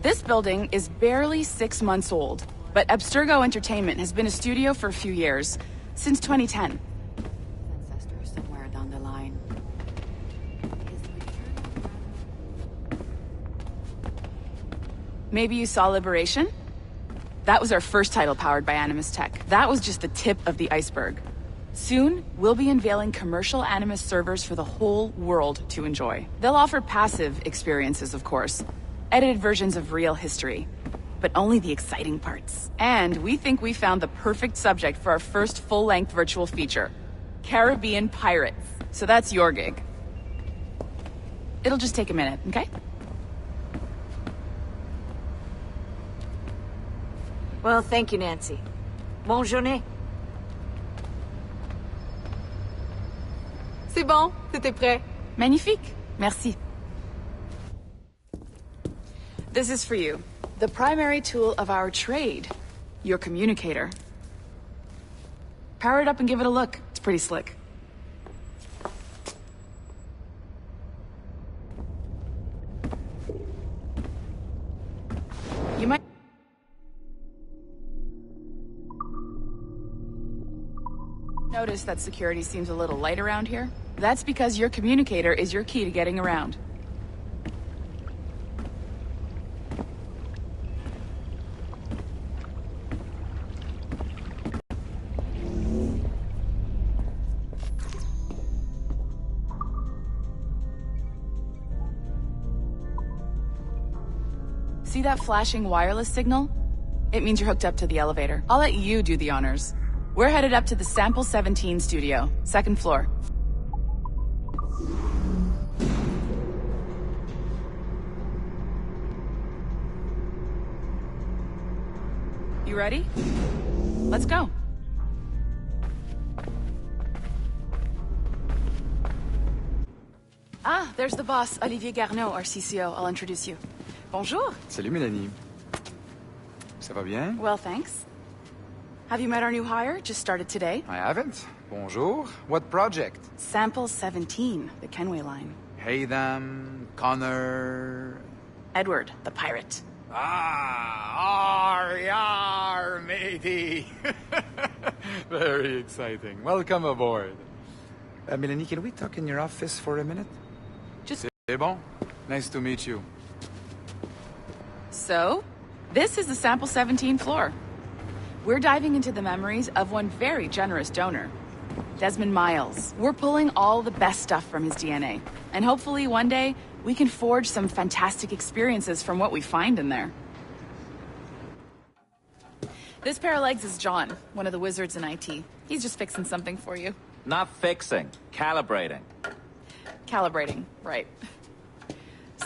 This building is barely 6 months old, but Abstergo Entertainment has been a studio for a few years, since 2010. Ancestor somewhere down the line. Maybe you saw Liberation? That was our first title powered by Animus Tech. That was just the tip of the iceberg. Soon, we'll be unveiling commercial Animus servers for the whole world to enjoy. They'll offer passive experiences, of course. Edited versions of real history. But only the exciting parts. And we think we found the perfect subject for our first full-length virtual feature. Caribbean pirates. So that's your gig. It'll just take a minute, okay? Well, thank you, Nancy. Bonne journée. C'est bon, c'était prêt. Magnifique. Merci. This is for you. The primary tool of our trade. Your communicator. Power it up and give it a look. It's pretty slick. You might notice that security seems a little light around here. That's because your communicator is your key to getting around. See that flashing wireless signal? It means you're hooked up to the elevator. I'll let you do the honors. We're headed up to the Sample 17 studio, 2nd floor. You ready? Let's go. Ah, there's the boss, Olivier Garneau, our CCO. I'll introduce you. Bonjour. Salut Mélanie. Ça va bien? Well, thanks. Have you met our new hire? Just started today. I haven't. Bonjour. What project? Sample 17, the Kenway line. Haytham, Connor... Edward, the pirate. Ah, yar, matey. Very exciting. Welcome aboard. Mélanie, can we talk in your office for a minute? Just... C'est bon? Nice to meet you. So, this is the Sample 17 floor. We're diving into the memories of one very generous donor, Desmond Miles. We're pulling all the best stuff from his DNA. And hopefully one day, we can forge some fantastic experiences from what we find in there. This pair of legs is John, one of the wizards in IT. He's just fixing something for you. Not fixing, calibrating. Calibrating, right.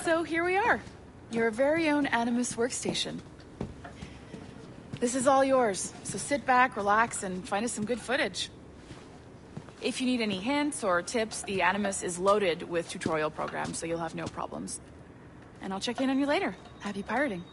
So here we are. Your very own Animus workstation. This is all yours, so sit back, relax, and find us some good footage. If you need any hints or tips, the Animus is loaded with tutorial programs, so you'll have no problems. And I'll check in on you later. Happy pirating.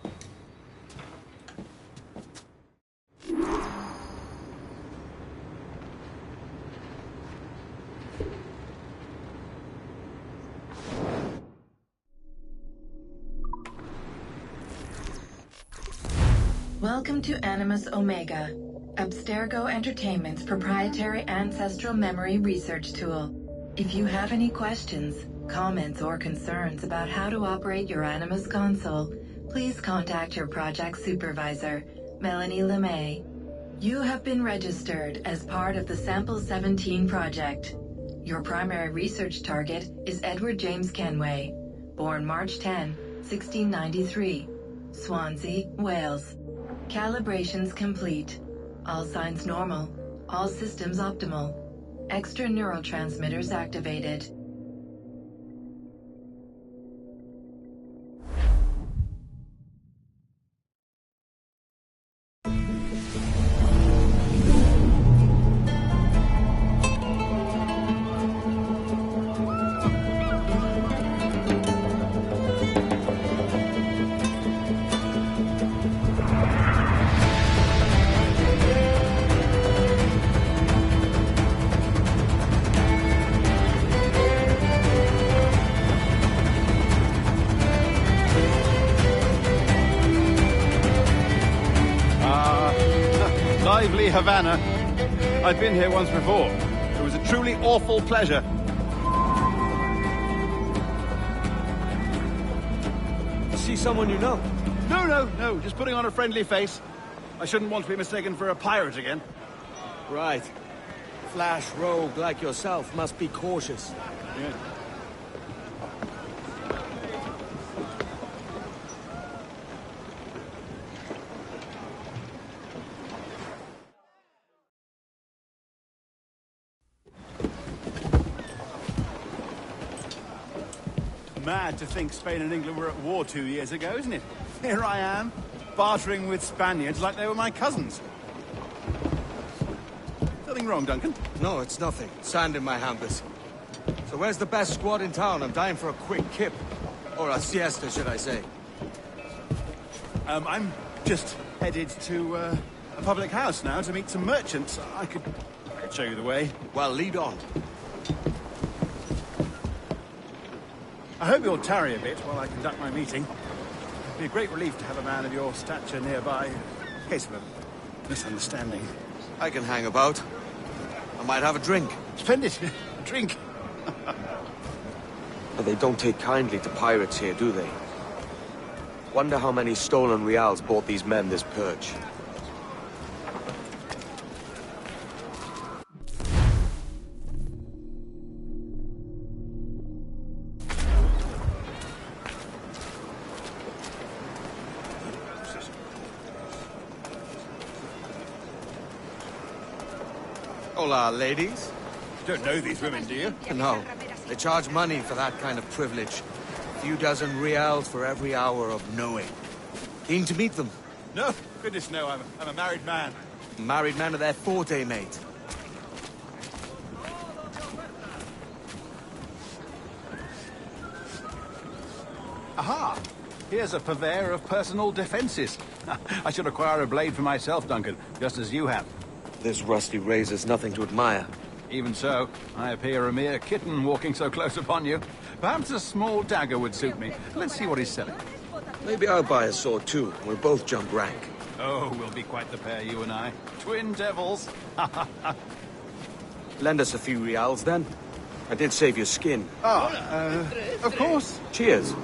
Welcome to Animus Omega, Abstergo Entertainment's proprietary ancestral memory research tool. If you have any questions, comments, or concerns about how to operate your Animus console, please contact your project supervisor, Melanie LeMay. You have been registered as part of the Sample 17 project. Your primary research target is Edward James Kenway, born March 10, 1693, Swansea, Wales. Calibrations complete. All signs normal. All systems optimal. Extra neurotransmitters activated. lively Havana. I've been here once before. It was a truly awful pleasure. See someone you know? No. Just putting on a friendly face. I shouldn't want to be mistaken for a pirate again. Right. Flash rogue like yourself must be cautious. Yeah. Mad to think Spain and England were at war 2 years ago, isn't it? Here I am, bartering with Spaniards like they were my cousins. Nothing wrong, Duncan? No, it's nothing. Sand in my hampers. So where's the best squad in town? I'm dying for a quick kip. Or a siesta, should I say. I'm just headed to a public house now to meet some merchants. I could show you the way. Well, lead on. I hope you'll tarry a bit while I conduct my meeting. It'd be a great relief to have a man of your stature nearby, in case of a misunderstanding. I can hang about. I might have a drink. Splendid. A drink. But they don't take kindly to pirates here, do they? Wonder how many stolen reals bought these men this perch. Hola, ladies. Don't know these women, do you? No. They charge money for that kind of privilege. A few dozen reals for every hour of knowing. Keen to meet them. No, goodness no, I'm a married man. Married men are their forte, mate. Aha! Here's a purveyor of personal defenses. I should acquire a blade for myself, Duncan, just as you have. This rusty razor's nothing to admire. Even so, I appear a mere kitten walking so close upon you. Perhaps a small dagger would suit me. Let's see what he's selling. Maybe I'll buy a sword too. We'll both jump rank. Oh, we'll be quite the pair, you and I. Twin devils. Lend us a few reals, then. I did save your skin. Of course. Cheers.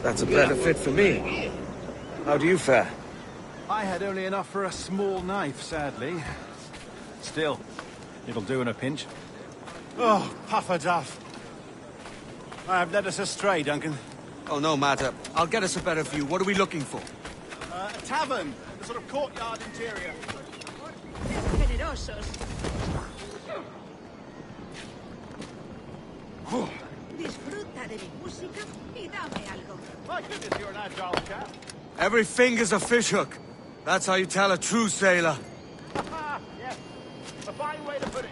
That's a better fit for me. How do you fare? I had only enough for a small knife, sadly. Still, it'll do in a pinch. Oh, puffer duff. I have led us astray, Duncan. Oh, no matter. I'll get us a better view. What are we looking for? A tavern. A sort of courtyard interior. Generosos. Disfruta de mi música y dame algo. My goodness, you're an agile chap. Every finger's a fishhook. That's how you tell a true sailor. Yes, a fine way to put it.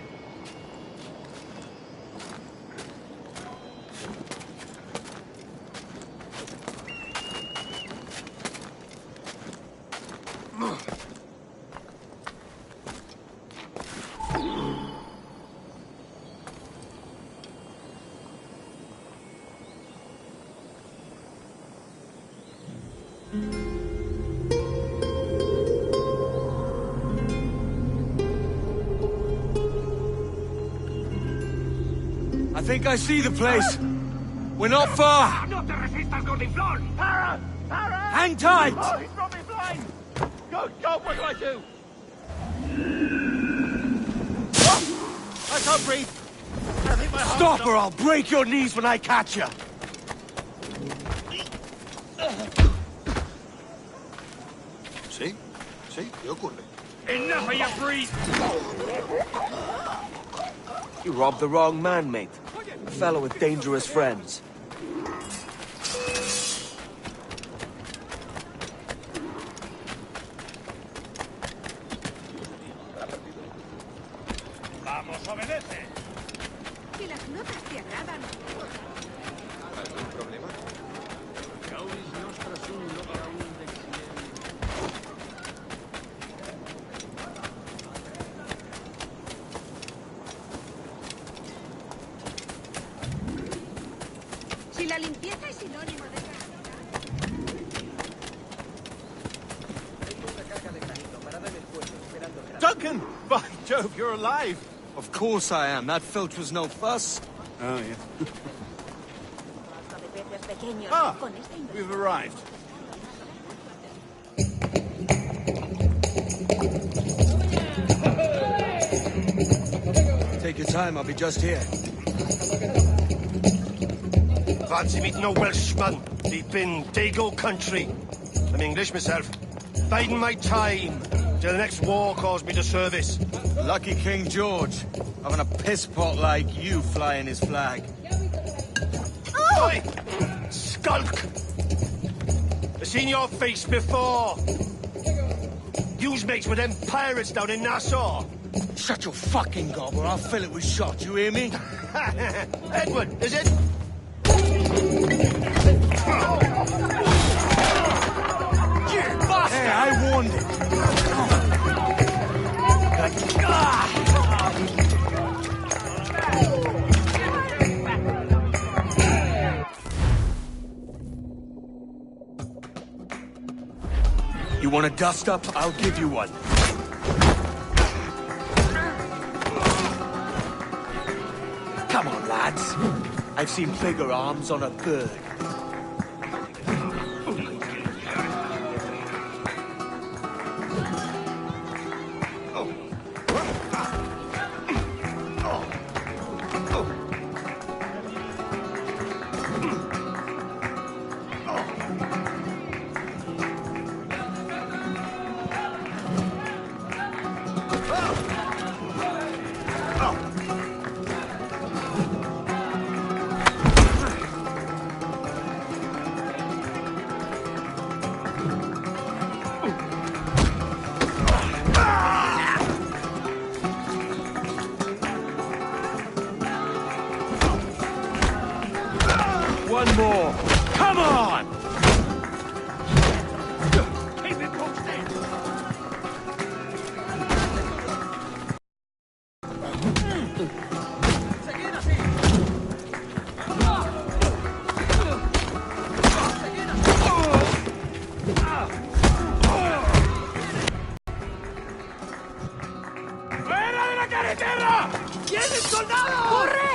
I think I see the place. We're not far. ¡No te resistas, gordinflón! Para! Para! Hang tight! Oh, he's brought me blind! Good God, what do I do? Oh, I can't breathe. I think my heart's Stop or I'll break your knees when I catch you. See? See? ¿Qué ocurre? Enough of your breathe! You robbed the wrong man, mate. A fellow with dangerous friends. ¡Vamos, obedece! Si las notas te agradan. ¿Algún problema? Gauris nostra sunt loca la limpieza es sinónimo de... Duncan! By Jove, you're alive! Of course I am. That filch was no fuss. Oh, yeah. Ah! We've arrived. Take your time, I'll be just here. Fancy meeting no Welshman deep in Dago country. I'm English myself. Biding my time till the next war calls me to service. Lucky King George, having a piss pot like you flying his flag. Oi! Skulk! I've seen your face before. You's mates with them pirates down in Nassau. Shut your fucking gob or I'll fill it with shot, you hear me? Edward, is it? You bastard! Hey, I warned him. You want a dust-up? I'll give you one. Come on, lads. I've seen bigger arms on a bird. One more. Come on! Keep it posted! ¡Fuera de la carretera! ¡Vienen soldados! ¡Corre!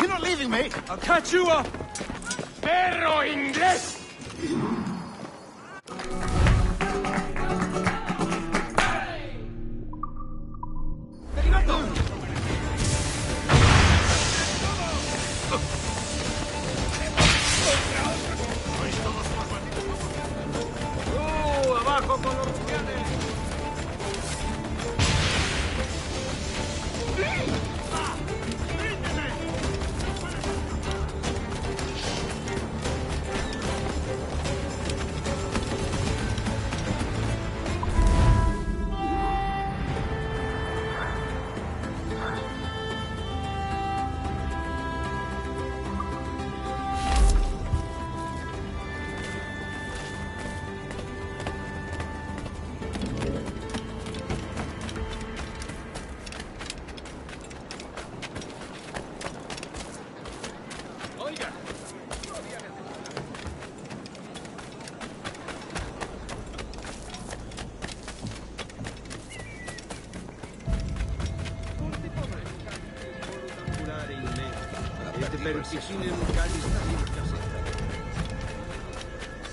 You're not leaving me! I'll catch you up! ¡Perro inglés! ¡Abajo con los rufianes!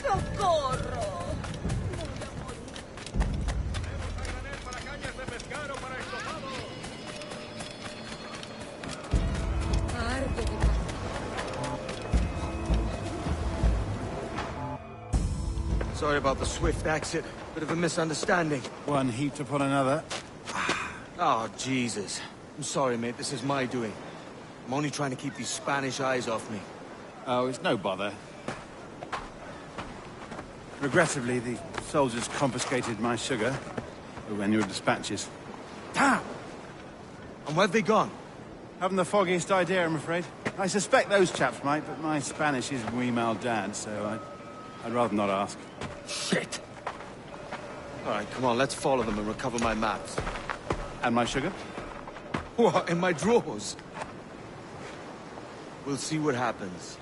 ¡Socorro! Sorry about the swift exit. Bit of a misunderstanding. One heaped upon another. Oh, Jesus. I'm sorry, mate. This is my doing. I'm only trying to keep these Spanish eyes off me. Oh, it's no bother. Regrettably, the soldiers confiscated my sugar when your dispatches. Damn! And where've they gone? Haven't the foggiest idea, I'm afraid. I suspect those chaps might, but my Spanish is wee mal dad, so I'd rather not ask. Shit! All right, come on, let's follow them and recover my maps. And my sugar? What, in my drawers? We'll see what happens.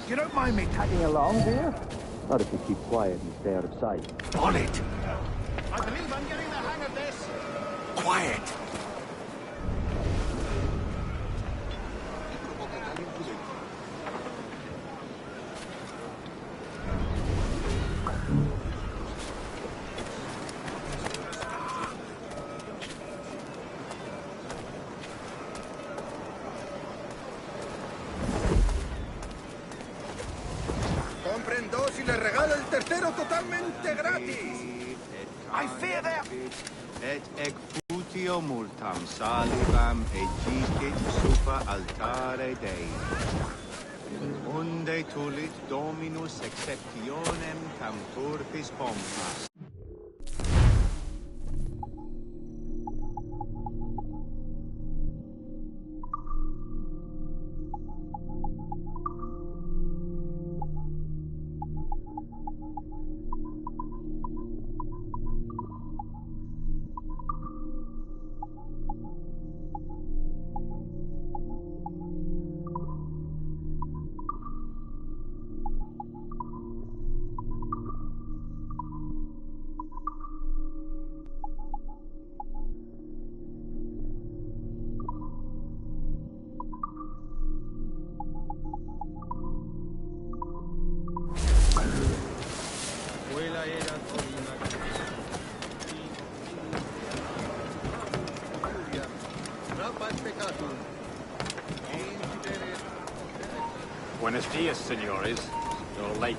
You don't mind me tagging along, do you? Not if you keep quiet and stay out of sight. On it! I believe I'm getting the hang of this. Quiet! Compren dos y les regalo el tercero totalmente gratis. I fear they're... Et executio multam salibam egicit super altare Dei. Unde tulit Dominus exceptionem tam turpis pompas. Buenos dias, senores. You're late.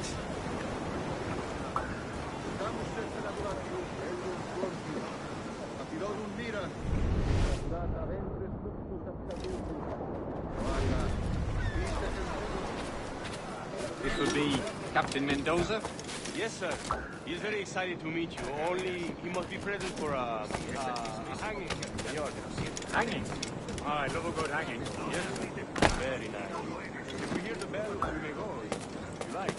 This would be Captain Mendoza? Yes, sir. He's very excited to meet you. Only he must be present for a hanging, senor. Hanging? Oh, I love a good hanging. Yes, very nice. If we hear the bell, we may go. If you like.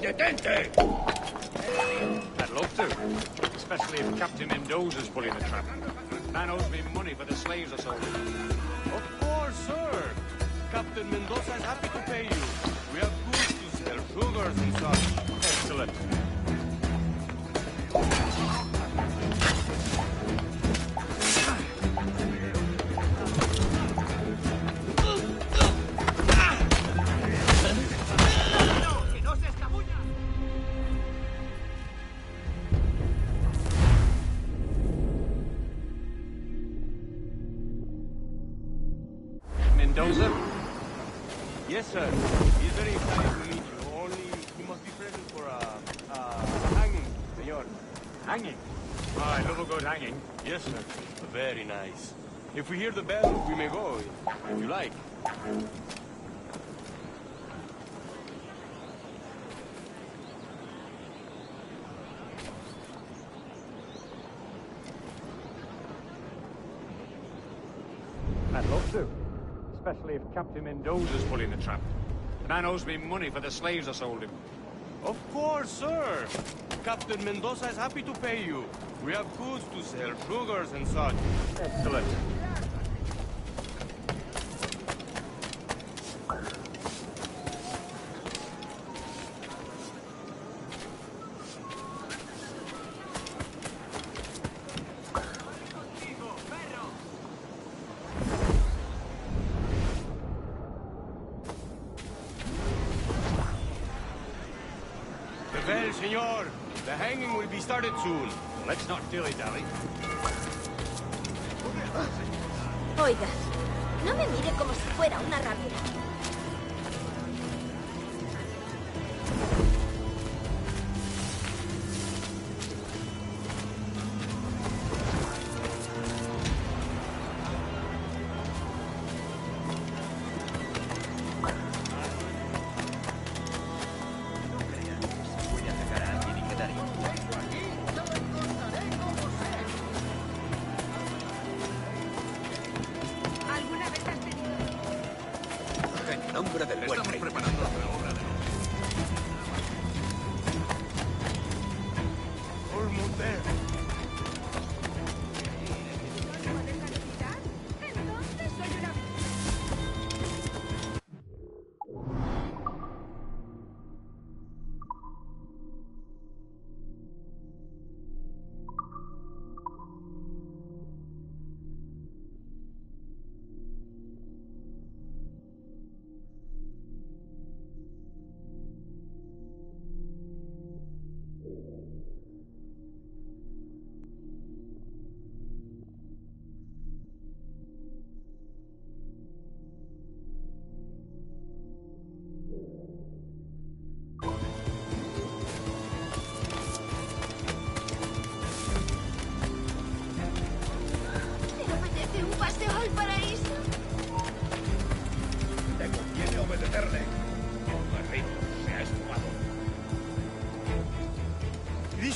Detente! I'd love to. Especially if Captain Mendoza's pulling the trap. Man owes me money for the slaves I sold him. Of course, sir. Captain Mendoza is happy to pay you. We have goods to sell, sugars and such. Excellent. Mendoza? Yes, sir. He's very excited to meet you. Only he must be present for a hanging, senor. Hanging? Oh, I love a good hanging. Yes, sir. Very nice. If we hear the bell, we may go, if you like. I'd love to. Especially if Captain Mendoza's pulling the trap. The man owes me money for the slaves I sold him. Of course, sir. Captain Mendoza is happy to pay you. We have goods to sell, sugars and such. Excellent. Well, senor, the hanging will be started soon. Let's not dilly-dally. Oiga, no me mire como si fuera una ramera.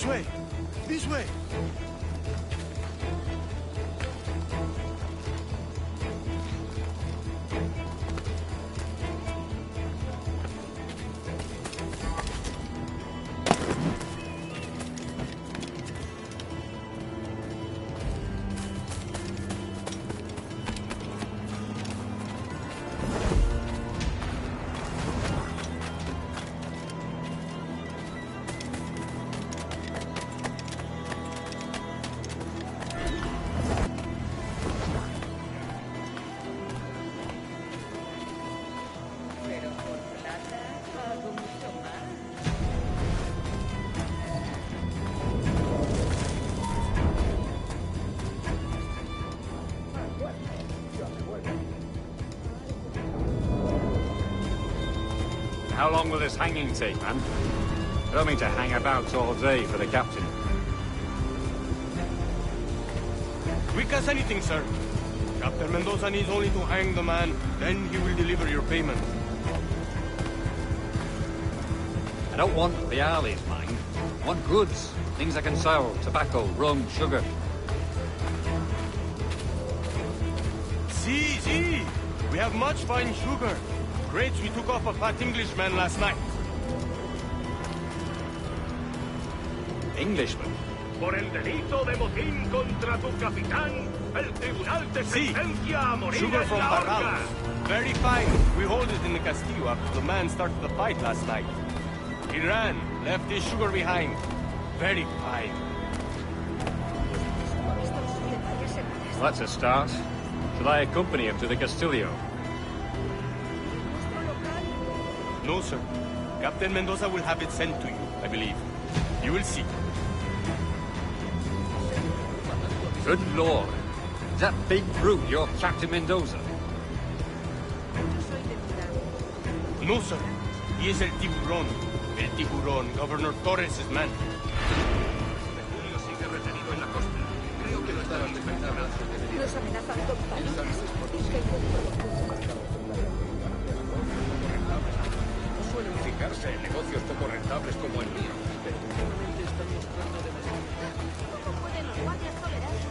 way! This way! How long will this hanging take, man? I don't mean to hang about all day for the captain. Quick as anything, sir. Captain Mendoza needs only to hang the man, then he will deliver your payment. I don't want reales, mind. I want goods. Things I can sell. Tobacco, rum, sugar. See. We have much fine sugar. Crates we took off a fat Englishman last night. Englishman? Por el delito de motín contra tu capitán, el tribunal te sentencia a morir Sugar en from la horca. Barrales. Very fine. We hold it in the Castillo after the man started the fight last night. He ran, left his sugar behind. Very fine. Well, that's a start. Shall I accompany him to the Castillo? No, sir. Captain Mendoza will have it sent to you, I believe. You will see. Good Lord. Is that big brute your Captain Mendoza? No, sir. He is el tiburón. El tiburón, Governor Torres' man. Julio sigue retenido en la costa. Creo que lo estaban despertando. Nos amenazan con palizas. No suelen fijarse en negocios poco rentables como el mío, pero últimamente están mostrando demasiado. ¿Cómo pueden los guardias tolerar su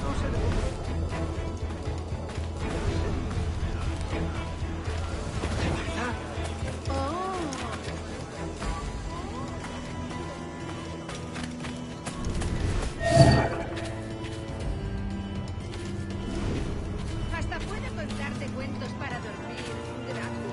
No sé de cómo. Hasta puedo contarte cuentos para dormir, Drácula.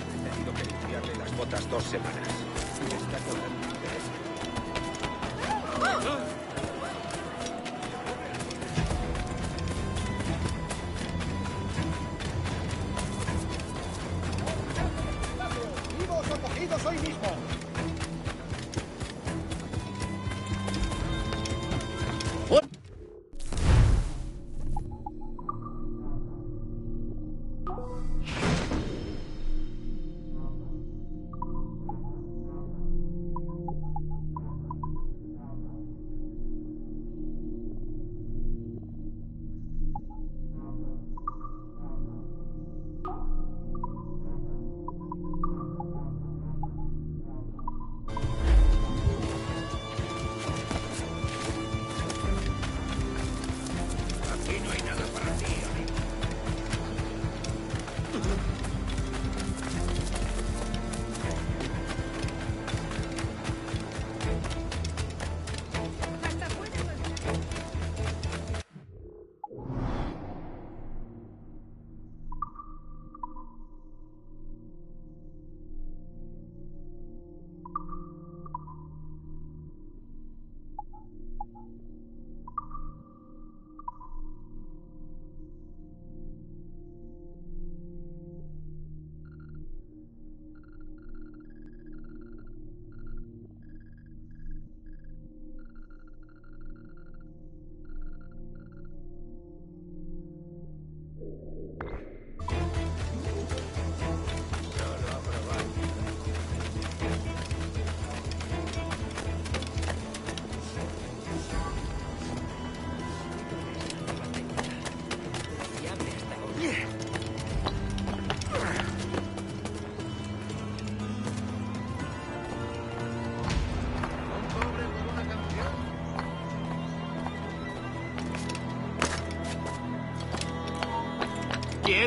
He tenido que limpiarle las botas 2 semanas. Y está con la interés. ¡Vivos o cogidos hoy mismo!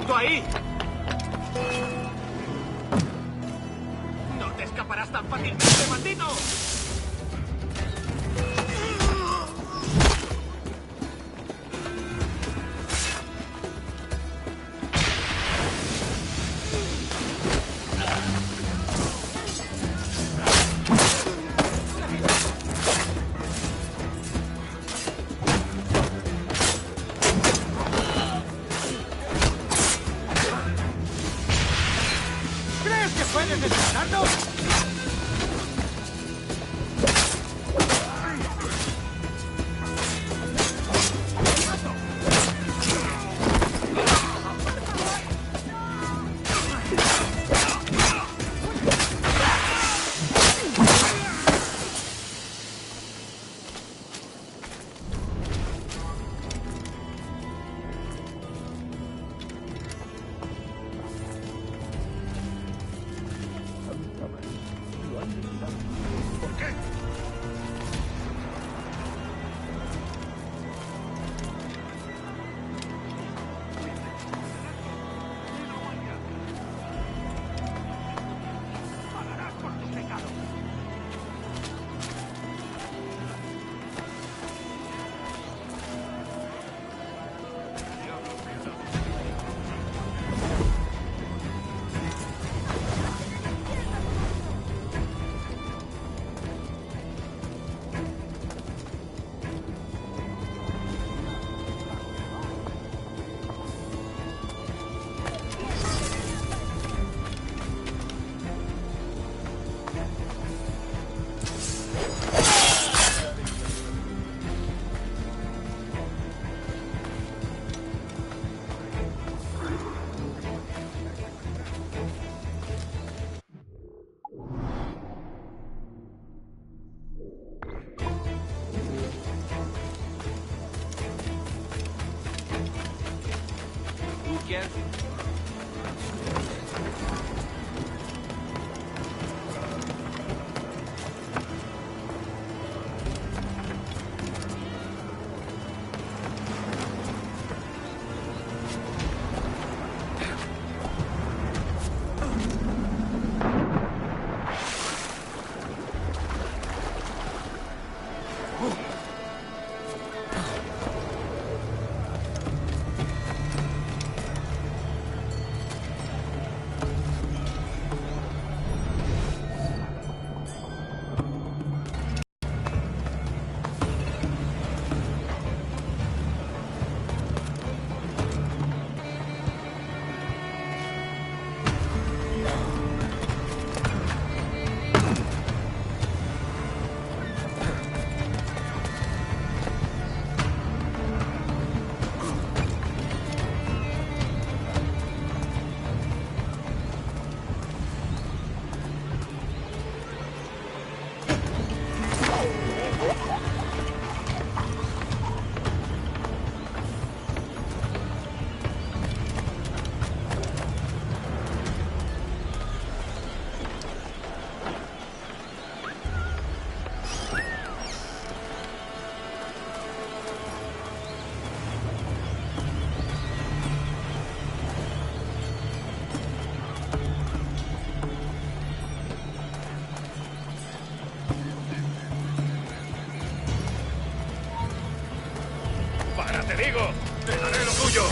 ¡Quieto ahí! ¡No te escaparás tan fácilmente, maldito! ¿Crees que puedes despertarnos? ¡Te digo! ¡Te daré lo tuyo!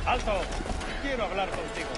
¡Alto! Quiero hablar contigo.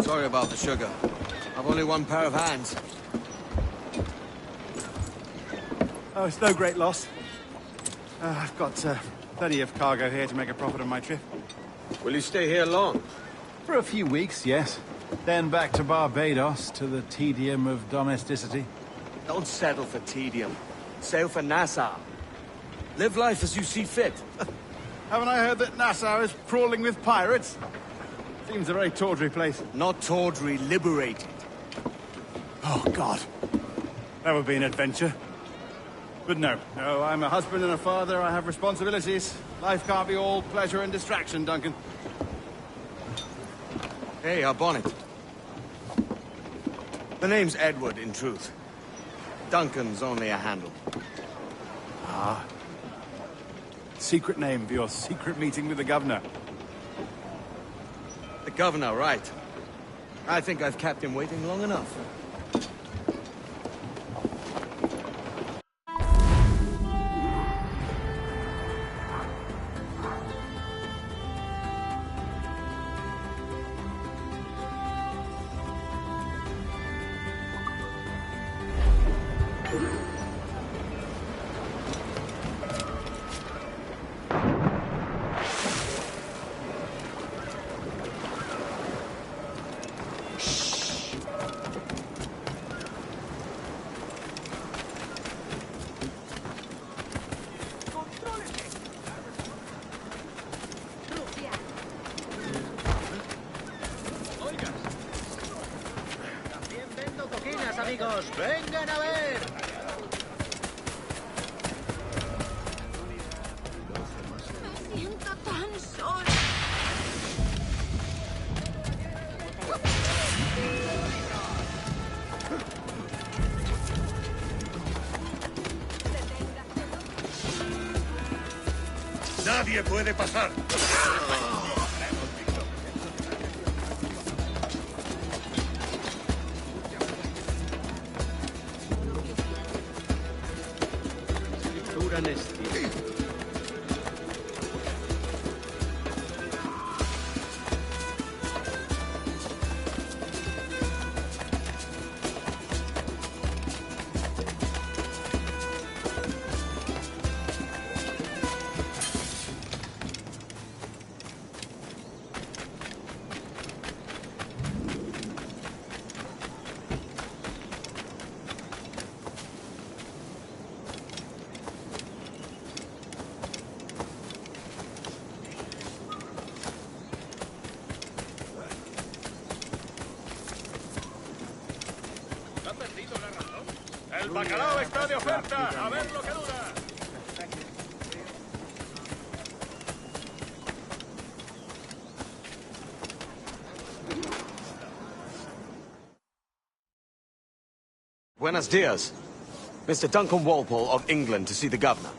Sorry about the sugar. I've only one pair of hands. Oh, it's no great loss. I've got plenty of cargo here to make a profit on my trip. Will you stay here long? For a few weeks, yes. Then back to Barbados, to the tedium of domesticity. Don't settle for tedium. Sail for Nassau. Live life as you see fit. Haven't I heard that Nassau is crawling with pirates? Seems a very tawdry place. Not tawdry, liberated. Oh, God. That would be an adventure. But no, I'm a husband and a father. I have responsibilities. Life can't be all pleasure and distraction, Duncan. Hey, our bonnet. The name's Edward, in truth. Duncan's only a handle. Ah. Secret name for your secret meeting with the governor. The governor, right. I think I've kept him waiting long enough. Amigos, vengan a ver. Me siento tan sola. Nadie puede pasar. ¡El bacalao está de oferta! ¡A ver lo que dura! Buenos dias. Mr. Duncan Walpole of England to see the governor.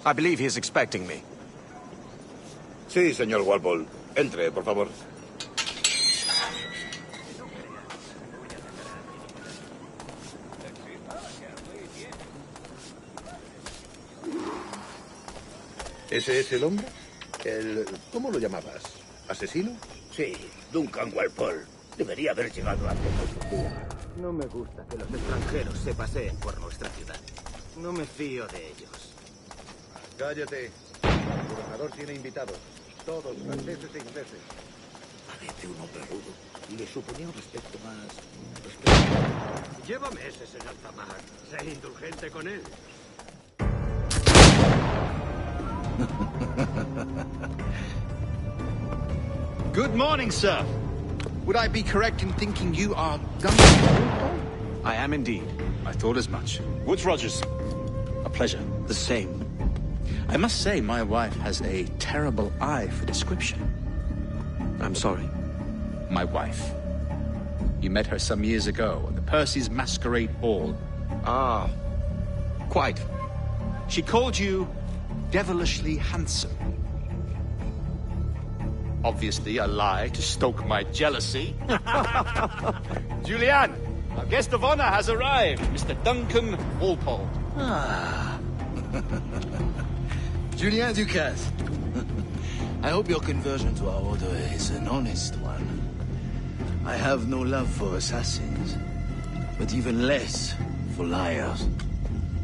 I believe he is expecting me. Sí, señor Walpole. Entre, por favor. ¿Ese es el hombre? ¿Cómo lo llamabas? ¿Asesino? Sí, Duncan Walpole. Debería haber llegado hace mucho tiempo. No me gusta que los extranjeros se paseen por nuestra ciudad. No me fío de ellos. Cállate. El gobernador tiene invitados. Todos franceses e ingleses. Parece un hombre rudo. Y le suponía un respeto más... Lleva meses en alta mar. Sé indulgente con él. Good morning, sir. Would I be correct in thinking you are Duncan? I am indeed. I thought as much. Woods Rogers. A pleasure. The same. I must say, my wife has a terrible eye for description. I'm sorry. My wife. You met her some years ago at the Percy's Masquerade Ball. Ah, quite. She called you devilishly handsome. Obviously a lie to stoke my jealousy. Julianne, our guest of honor has arrived, Mr. Duncan Walpole. Ah. Julien Ducasse. I hope your conversion to our order is an honest one. I have no love for assassins, but even less for liars.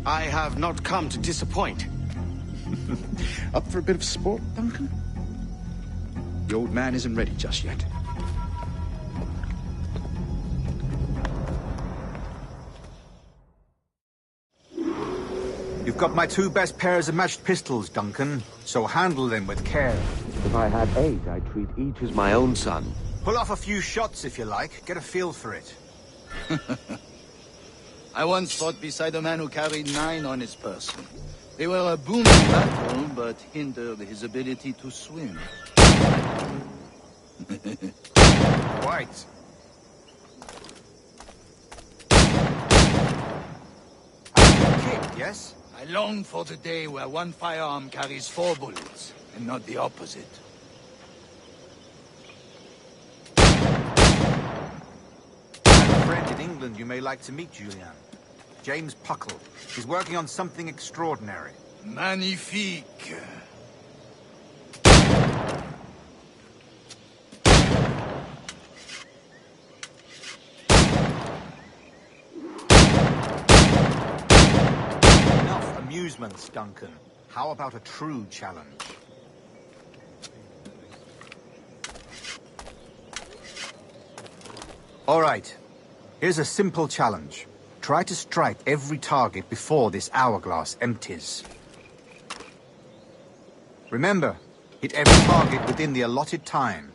I have not come to disappoint. Up for a bit of sport, Duncan? The old man isn't ready just yet. You've got my 2 best pairs of matched pistols, Duncan, so handle them with care. If I had 8, I'd treat each as my own son. Pull off a few shots if you like. Get a feel for it. I once fought beside a man who carried 9 on his person. They were a boon in battle, but hindered his ability to swim. Quite. Kick, yes? I long for the day where one firearm carries 4 bullets, and not the opposite. I have a friend in England you may like to meet, Julian. James Puckle. He's working on something extraordinary. Magnifique. Enough amusements, Duncan. How about a true challenge? All right. Here's a simple challenge. Try to strike every target before this hourglass empties. Remember, hit every target within the allotted time.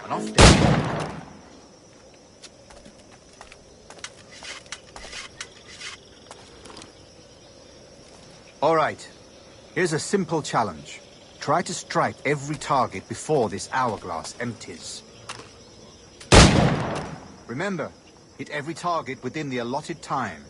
And off down. All right. Here's a simple challenge. Try to strike every target before this hourglass empties. Remember, hit every target within the allotted time.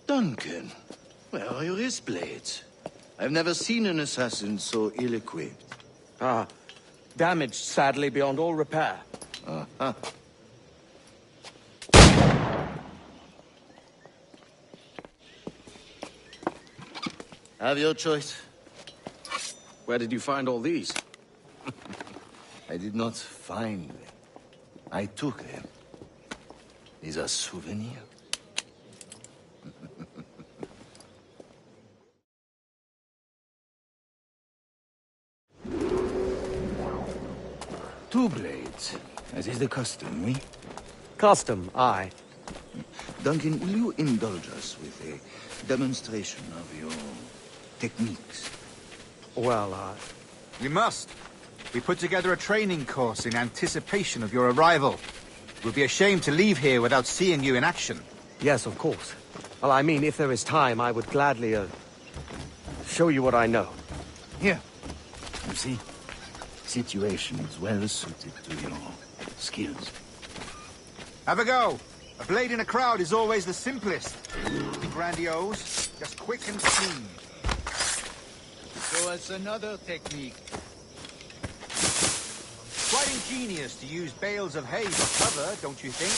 Duncan, where are your wrist blades? I've never seen an assassin so ill-equipped. Ah, damaged sadly beyond all repair. Uh-huh. Have your choice. Where did you find all these? I did not find them. I took them. These are souvenirs. Two blades, as is the custom, oui? Custom, aye. Duncan, will you indulge us with a demonstration of your techniques? Well, We must. We put together a training course in anticipation of your arrival. It would be a shame to leave here without seeing you in action. Yes, of course. Well, I mean, if there is time, I would gladly, show you what I know. Here. You see, situation is well suited to your skills. Have a go. A blade in a crowd is always the simplest. Nothing grandiose, just quick and clean. Show us another technique. Quite ingenious to use bales of hay for cover, don't you think?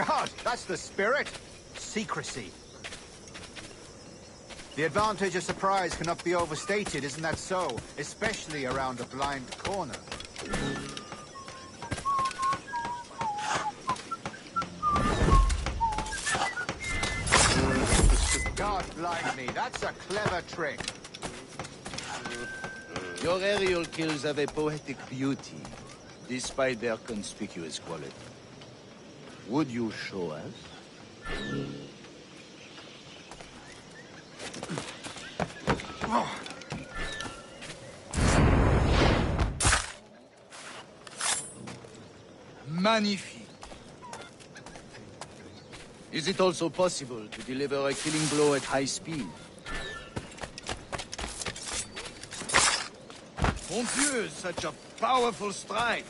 God, that's the spirit. Secrecy. The advantage of surprise cannot be overstated, isn't that so? Especially around a blind corner. God blind me, that's a clever trick. Your aerial kills have a poetic beauty, despite their conspicuous quality. Would you show us? Magnifique. Is it also possible to deliver a killing blow at high speed? Mon Dieu, such a powerful strike.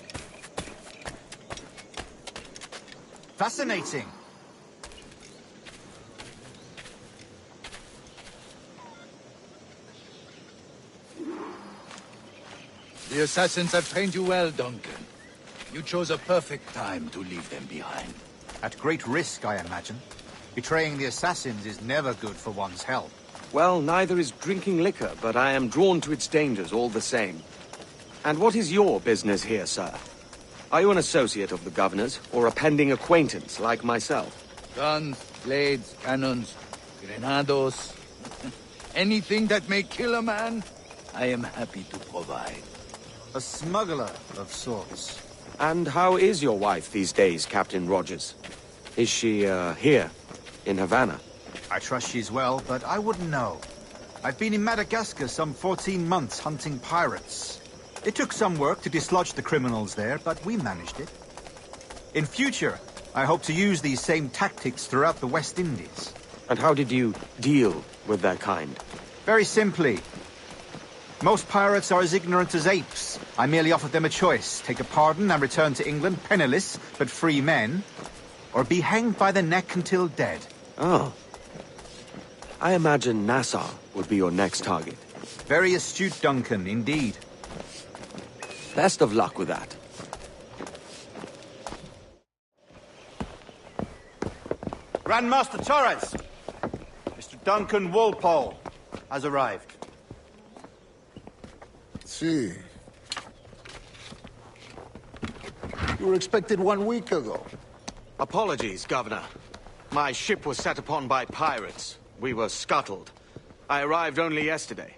Fascinating. The Assassins have trained you well, Duncan. You chose a perfect time to leave them behind. At great risk, I imagine. Betraying the Assassins is never good for one's health. Well, neither is drinking liquor, but I am drawn to its dangers all the same. And what is your business here, sir? Are you an associate of the governor's, or a pending acquaintance like myself? Guns, blades, cannons, grenados. Anything that may kill a man, I am happy to provide. A smuggler of sorts. And how is your wife these days, Captain Rogers? Is she, here, in Havana? I trust she's well, but I wouldn't know. I've been in Madagascar some 14 months hunting pirates. It took some work to dislodge the criminals there, but we managed it. In future, I hope to use these same tactics throughout the West Indies. And how did you deal with that kind? Very simply. Most pirates are as ignorant as apes. I merely offered them a choice. Take a pardon and return to England penniless, but free men. Or be hanged by the neck until dead. Oh. I imagine Nassau would be your next target. Very astute, Duncan, indeed. Best of luck with that. Grandmaster Torres! Mr. Duncan Walpole has arrived. See. You were expected 1 week ago. Apologies, Governor. My ship was set upon by pirates. We were scuttled. I arrived only yesterday.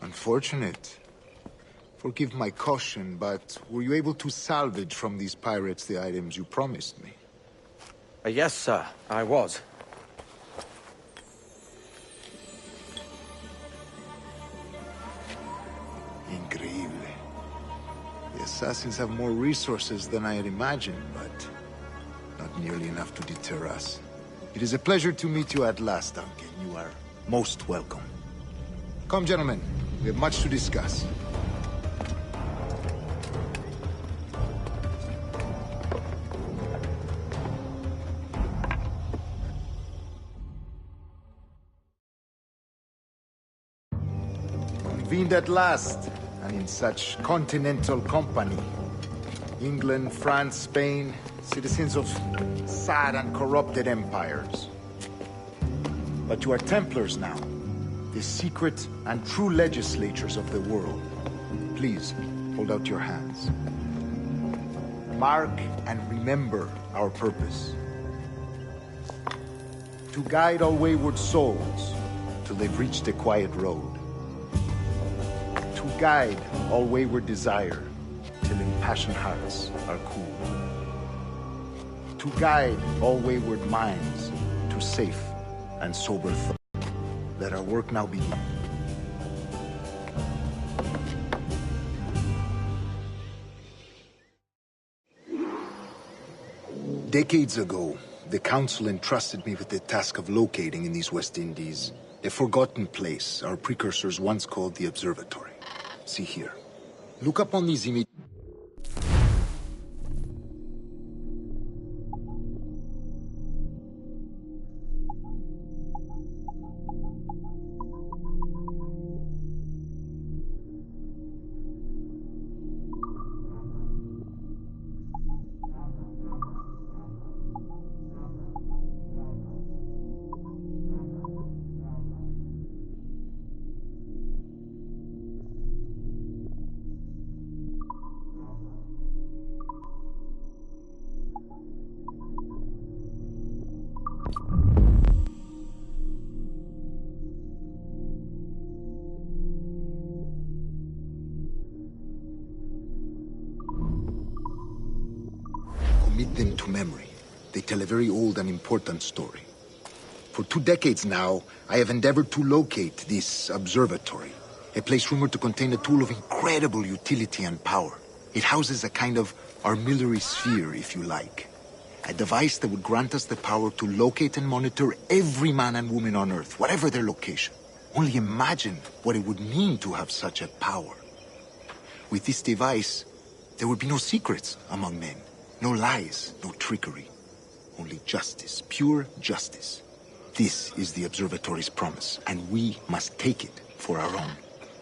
Unfortunate. Forgive my caution, but were you able to salvage from these pirates the items you promised me? Yes, sir, I was. Increíble. The Assassins have more resources than I had imagined, but not nearly enough to deter us. It is a pleasure to meet you at last, Duncan. You are most welcome. Come, gentlemen. We have much to discuss. Convened at last, and in such continental company. England, France, Spain, citizens of sad and corrupted empires. But you are Templars now, the secret and true legislators of the world. Please, hold out your hands. Mark and remember our purpose. To guide all wayward souls till they've reached a quiet road. To guide all wayward desire till impassioned hearts are cool. To guide all wayward minds to safe and sober thought. Let our work now begin. Decades ago, the Council entrusted me with the task of locating in these West Indies a forgotten place our precursors once called the Observatory. See here. Look up on these images. Commit them to memory. They tell a very old and important story. For 2 decades now, I have endeavored to locate this observatory, a place rumored to contain a tool of incredible utility and power. It houses a kind of armillary sphere, if you like. A device that would grant us the power to locate and monitor every man and woman on Earth, whatever their location. Only imagine what it would mean to have such a power. With this device, there would be no secrets among men. No lies, no trickery. Only justice, pure justice. This is the Observatory's promise, and we must take it for our own.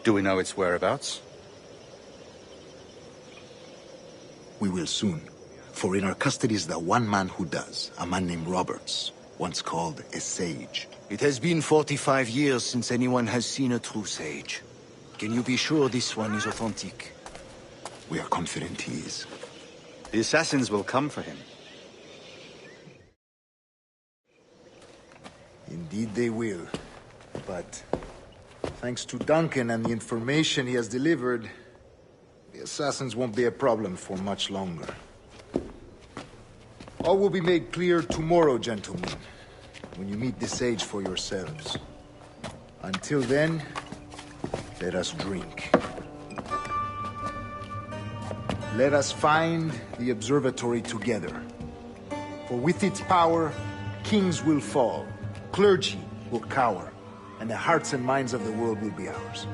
Do we know its whereabouts? We will soon. For in our custody is the one man who does, a man named Roberts, once called a sage. It has been 45 years since anyone has seen a true sage. Can you be sure this one is authentic? We are confident he is. The Assassins will come for him. Indeed they will. But thanks to Duncan and the information he has delivered, the Assassins won't be a problem for much longer. All will be made clear tomorrow, gentlemen, when you meet the sage for yourselves. Until then, let us drink. Let us find the observatory together. For with its power, kings will fall, clergy will cower, and the hearts and minds of the world will be ours.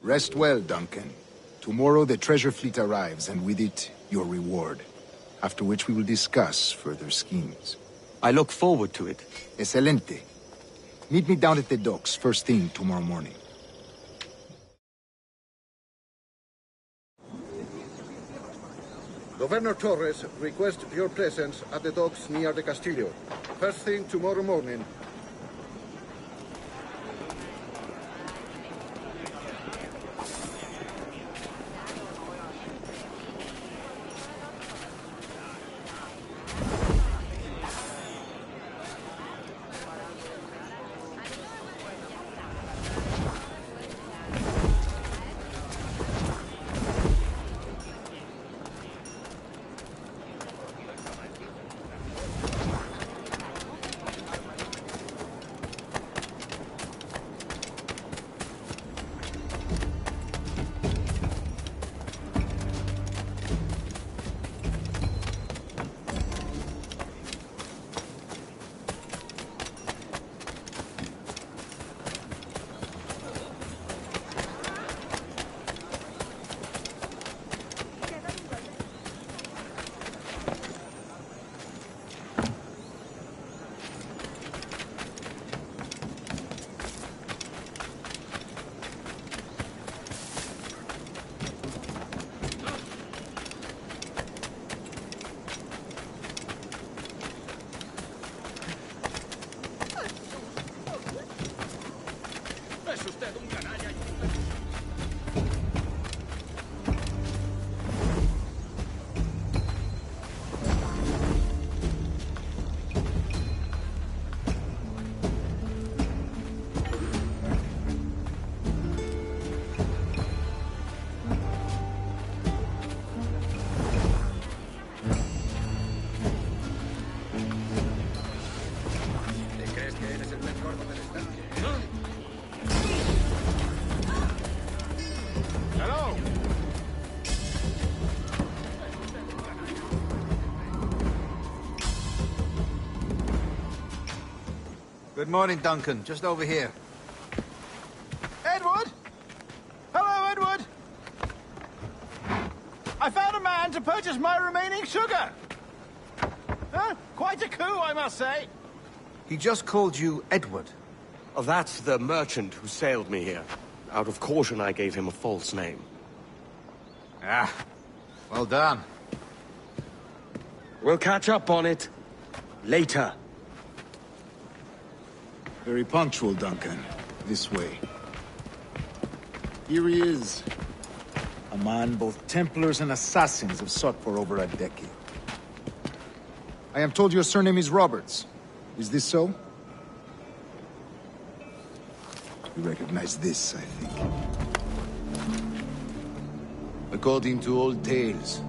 Rest well, Duncan. Tomorrow the treasure fleet arrives, and with it, your reward. After which we will discuss further schemes. I look forward to it. Excelente. Meet me down at the docks first thing tomorrow morning. Governor Torres requests your presence at the docks near the Castillo. First thing tomorrow morning. Good morning, Duncan. Just over here. Edward? Hello, Edward! I found a man to purchase my remaining sugar! Huh? Quite a coup, I must say. He just called you Edward. Oh, that's the merchant who sailed me here. Out of caution, I gave him a false name. Ah, well done. We'll catch up on it later. Very punctual, Duncan. This way. Here he is. A man both Templars and Assassins have sought for over a decade. I am told your surname is Roberts. Is this so? You recognize this, I think. According to old tales,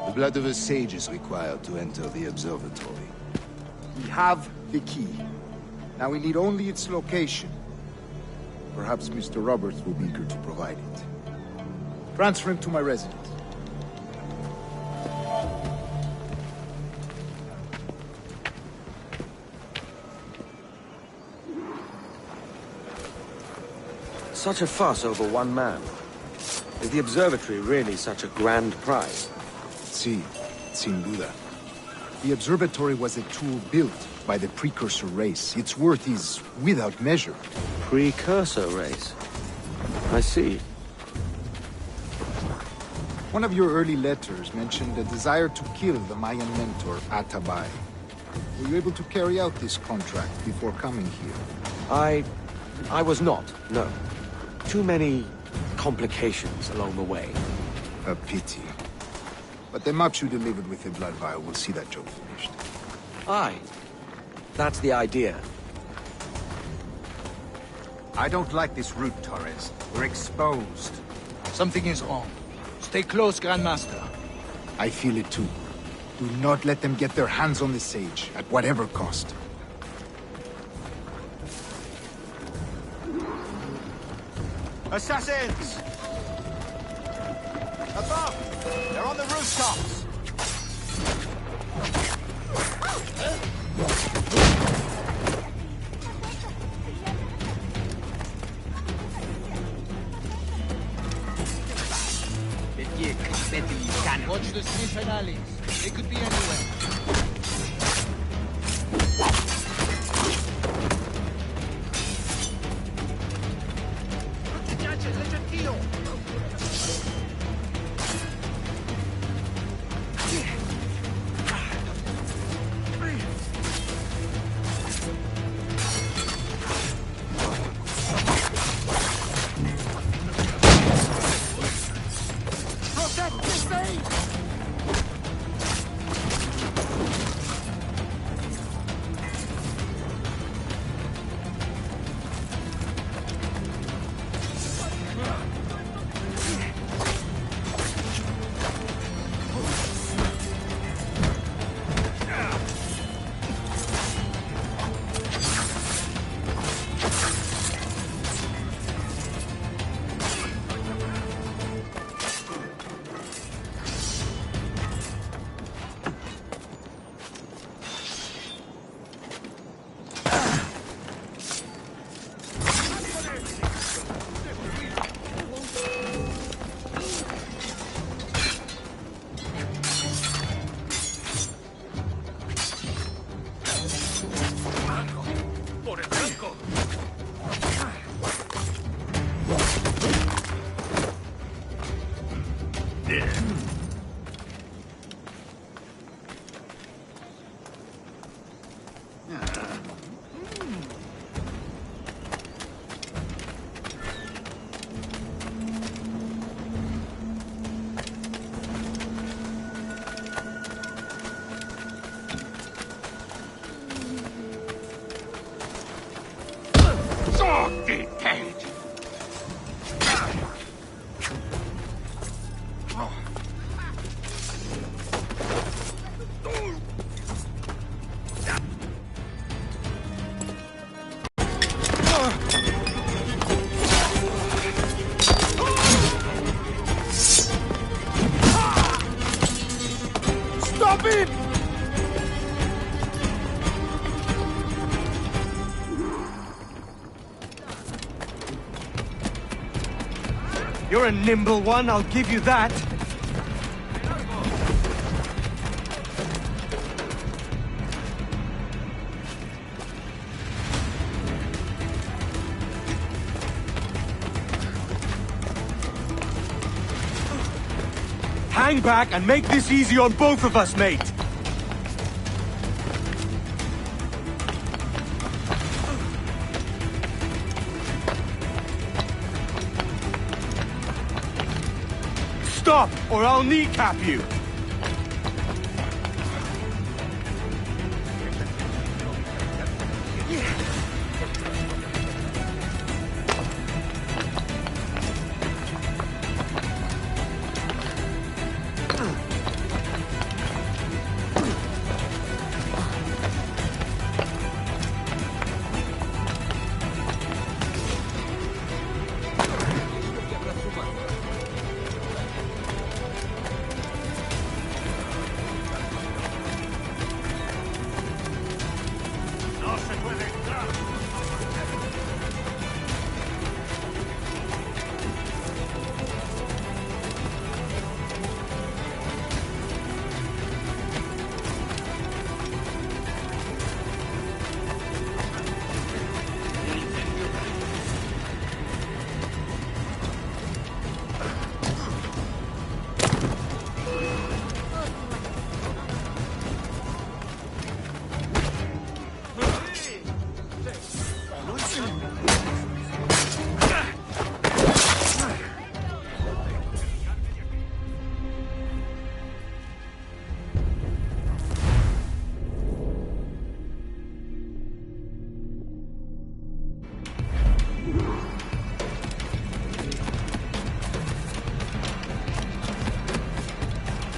the blood of a sage is required to enter the observatory. We have the key. Now we need only its location. Perhaps Mr. Roberts will be eager to provide it. Transfer him to my residence. Such a fuss over one man. Is the observatory really such a grand prize? Sí, sin duda. The observatory was a tool built by the precursor race. Its worth is without measure. Precursor race? I see. One of your early letters mentioned a desire to kill the Mayan mentor, Atabay. Were you able to carry out this contract before coming here? I was not, no. Too many complications along the way. A pity. But the maps you delivered with the blood vial will see that job finished. Aye. That's the idea. I don't like this route, Torres. We're exposed. Something is wrong. Stay close, Grandmaster. I feel it too. Do not let them get their hands on the sage, at whatever cost. Assassins! Above! They're on the rooftops! Watch the streets and alleys. They could be anywhere. Oh, depend. Stop him! You're a nimble one, I'll give you that. Hang back and make this easy on both of us, mate. Stop, or I'll kneecap you!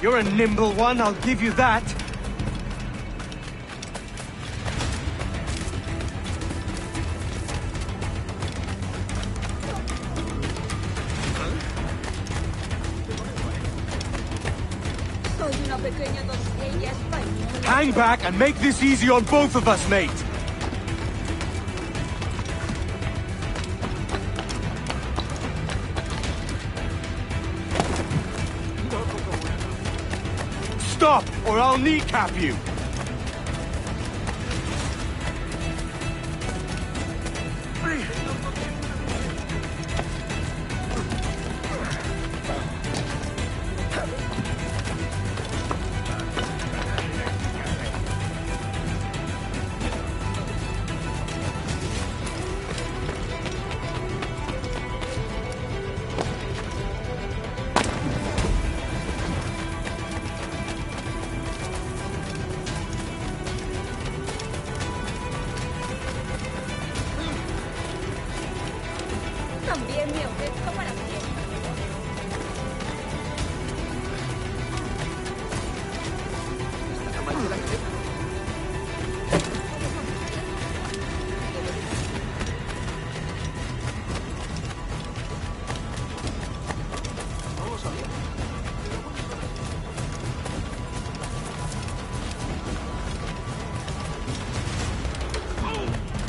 You're a nimble one, I'll give you that. Hang back and make this easy on both of us, mate. Stop, or I'll kneecap you!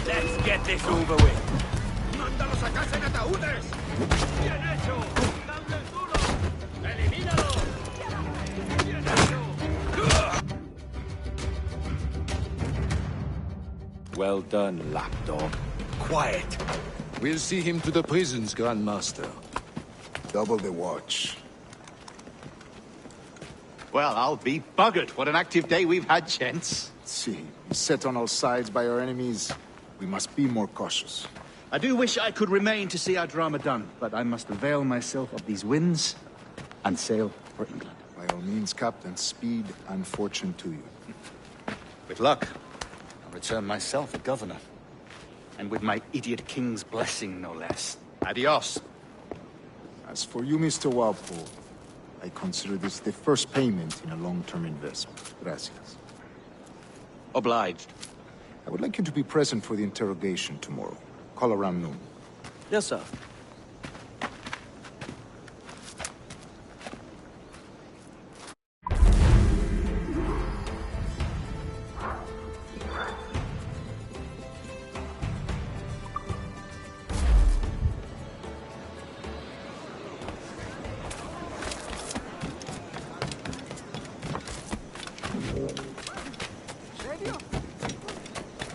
Let's get this over with. ¡Mándalos a casa en ataúdes! ¡Bien hecho! ¡Dale duro! ¡Elimínalo! ¡Bien hecho! Well done, lapdog. Quiet. We'll see him to the prisons, Grandmaster. Double the watch. Well, I'll be buggered. What an active day we've had, gents. See, set on all sides by our enemies. We must be more cautious. I do wish I could remain to see our drama done, but I must avail myself of these winds and sail for England. By all means, Captain, speed and fortune to you. With luck, I'll return myself a governor. And with my idiot king's blessing, no less. Adios. As for you, Mr. Walpole, I consider this the first payment in a long-term investment. Gracias. Obliged. I would like you to be present for the interrogation tomorrow. Call around noon. Yes, sir.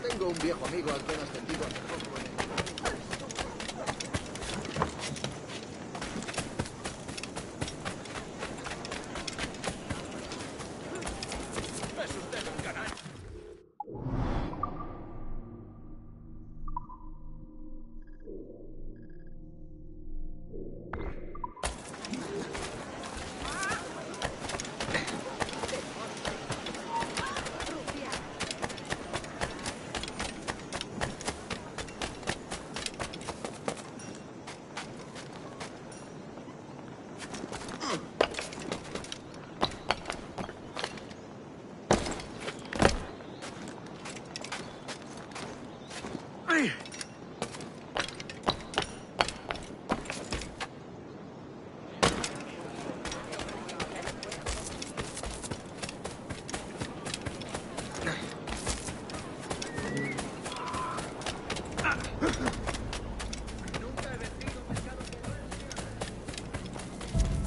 Tengo un viejo amigo al que he ascendido a mejor coronel. Es usted un canalla.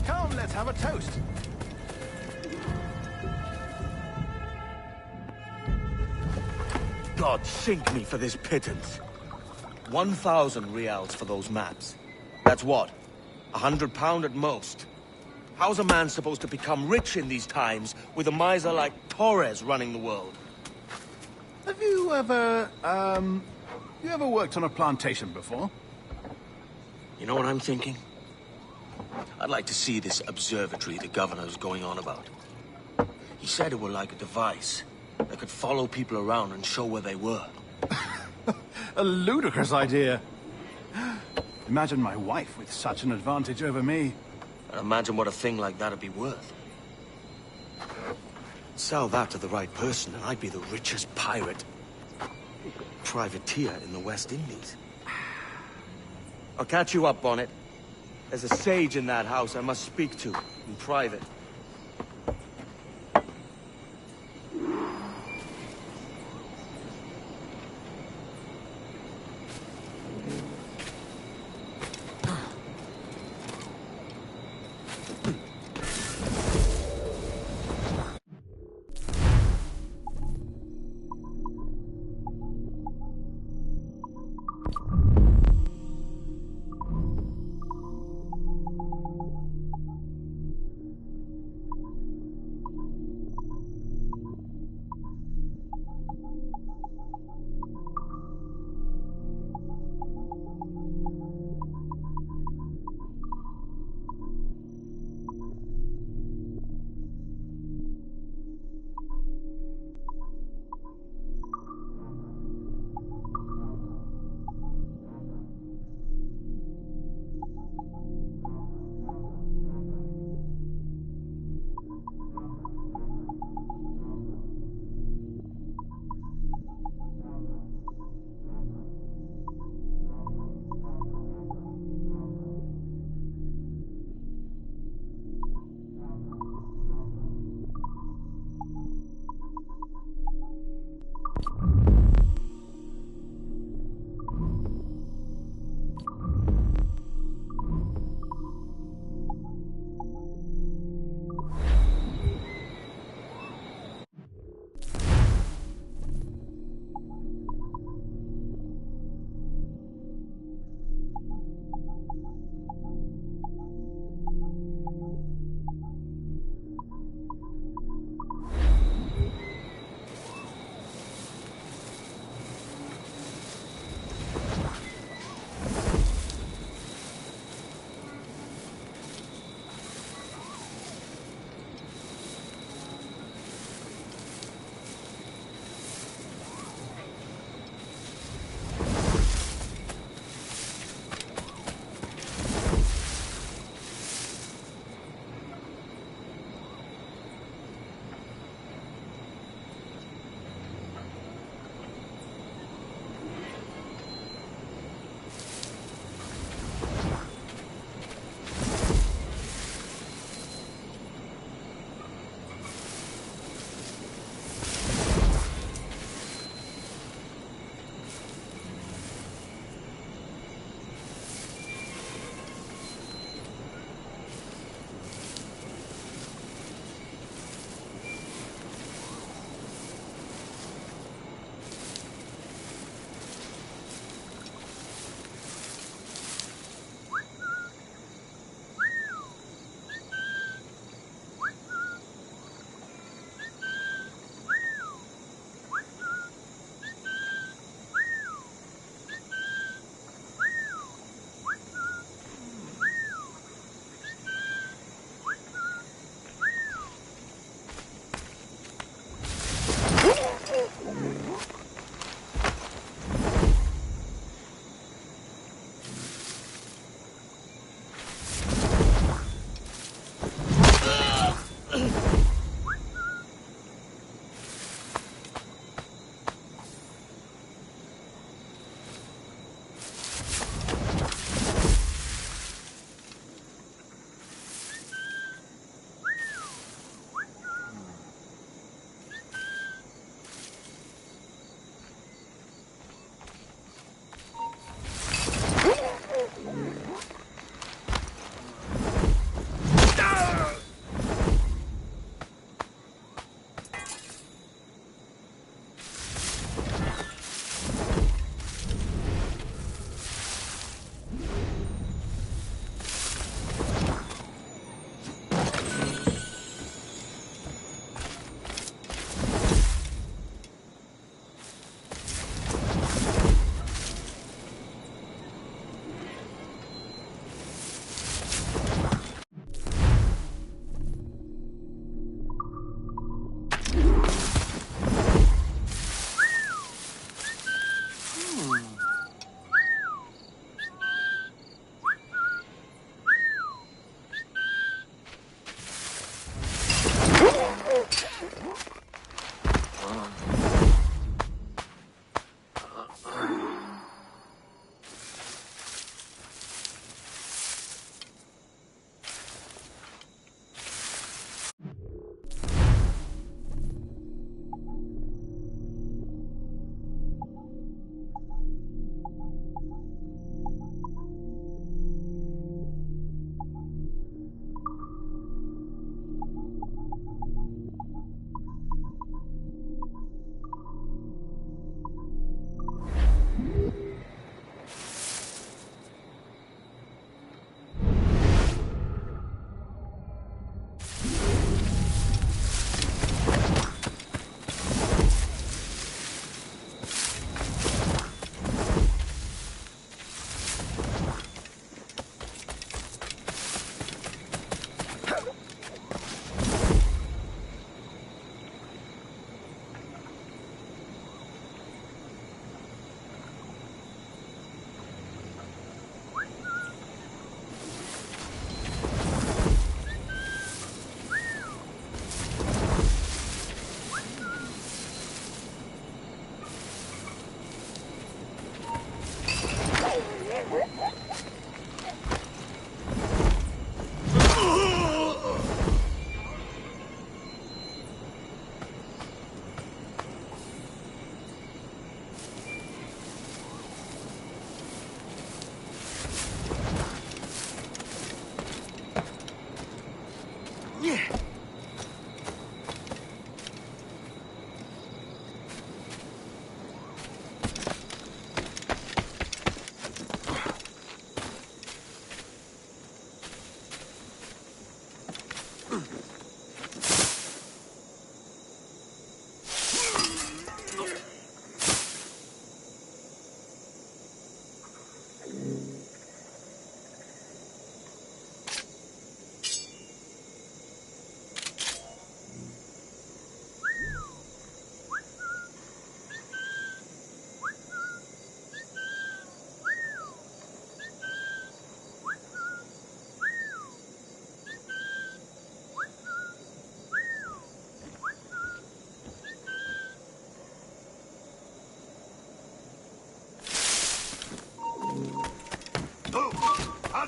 Come, let's have a toast. God sink me for this pittance. 1,000 reals for those maps. That's what? £100 at most. How's a man supposed to become rich in these times with a miser like Torres running the world? Have you ever, you ever worked on a plantation before? You know what I'm thinking? I'd like to see this observatory the governor's going on about. He said it were like a device that could follow people around and show where they were. A ludicrous idea. Imagine my wife with such an advantage over me. And imagine what a thing like that'd be worth. Sell that to the right person and I'd be the richest pirate. Privateer in the West Indies. I'll catch you up, Bonnet. There's a sage in that house I must speak to, in private.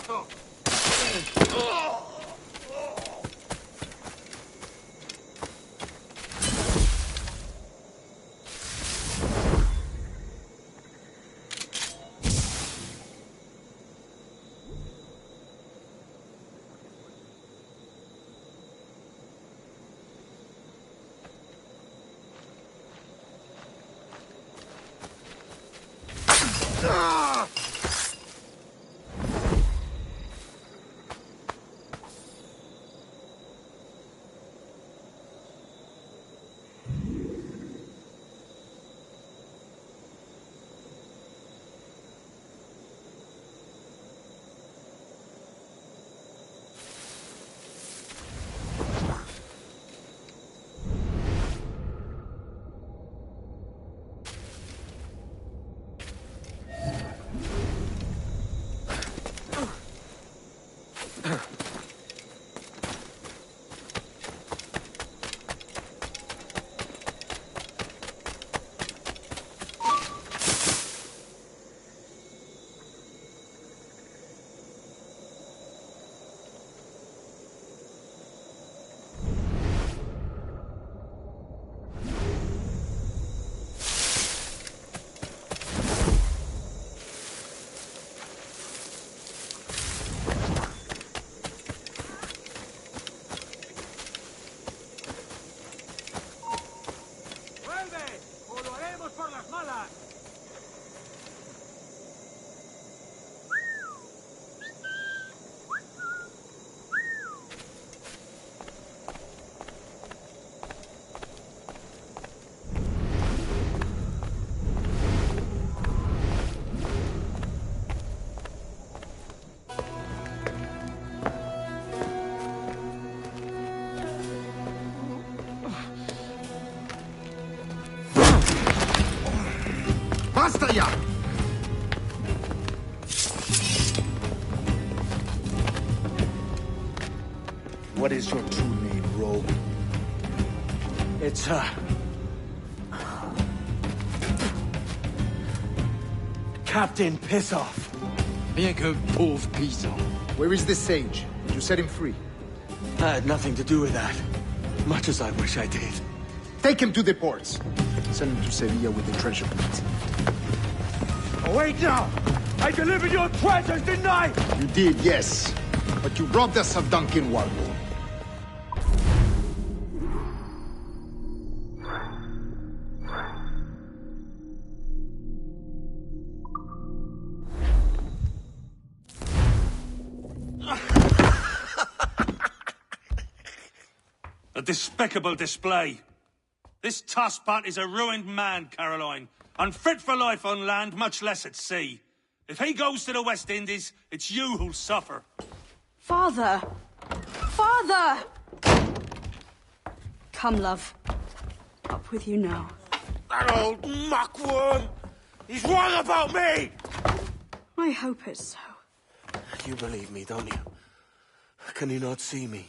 puñetazo! ¡Basta ya! What is your true name, rogue? It's, Captain Pissoff. Bien que pauvre paysan. Where is the sage? Did you set him free? I had nothing to do with that. Much as I wish I did. Take him to the ports. Send him to Sevilla with the treasure plate. Oh, wait now! I delivered your treasures, didn't I? You did, yes. But you robbed us of Duncan Warlow. A despicable display. This tosspot is a ruined man, Caroline. Unfit for life on land, much less at sea. If he goes to the West Indies, it's you who'll suffer. Father! Father! Come, love. Up with you now. That old muckworm! He's wrong about me! I hope it's so. You believe me, don't you? Can you not see me?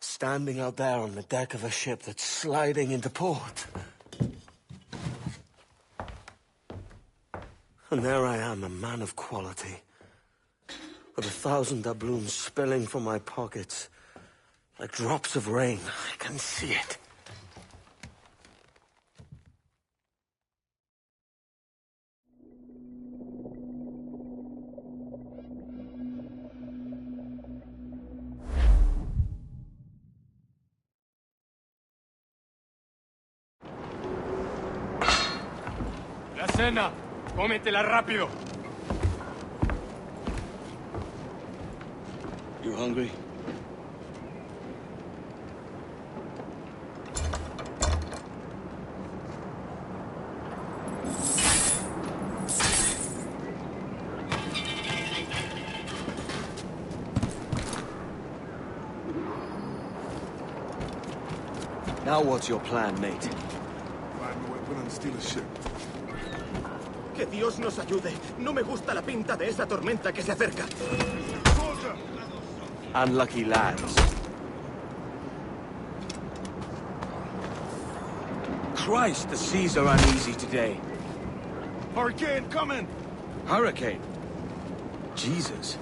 Standing out there on the deck of a ship that's sliding into port. And there I am, a man of quality. With 1,000 doubloons spilling from my pockets. Like drops of rain. I can see it. La cena. Cómetela rápido. You hungry? Now what's your plan, mate? Find a weapon and steal a ship. Que Dios nos ayude. No me gusta la pinta de esa tormenta que se acerca. Unlucky lads. Christ, the seas are uneasy today. Hurricane coming! Hurricane? Jesus.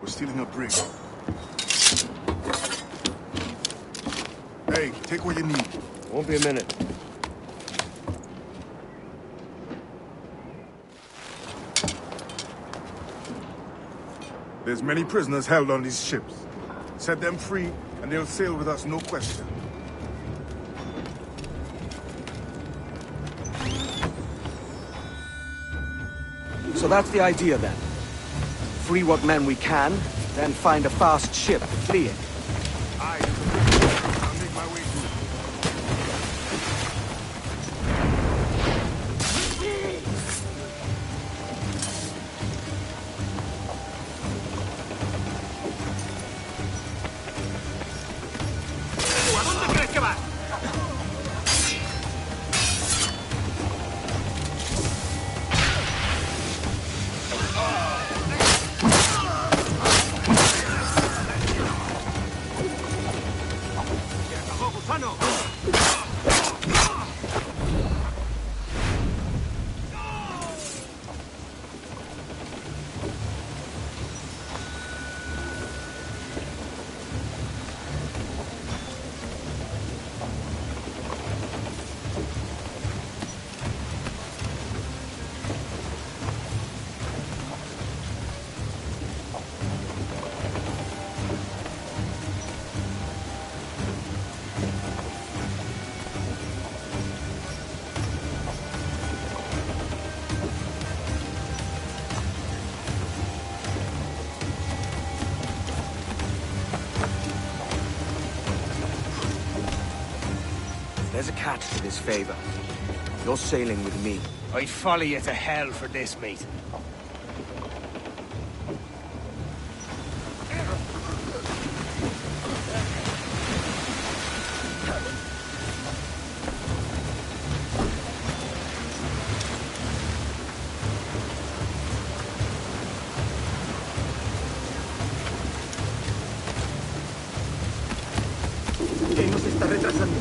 We're stealing a brig. Hey, take what you need. Won't be a minute. There's many prisoners held on these ships. Set them free, and they'll sail with us, no question. So that's the idea then. Free what men we can, then find a fast ship fleeing. Aye. I'll make my way through. ¿A dónde crees que vas? There's a catch to this favor. You're sailing with me. I'd follow you to hell for this, mate. ¿Qué nos está retrasando?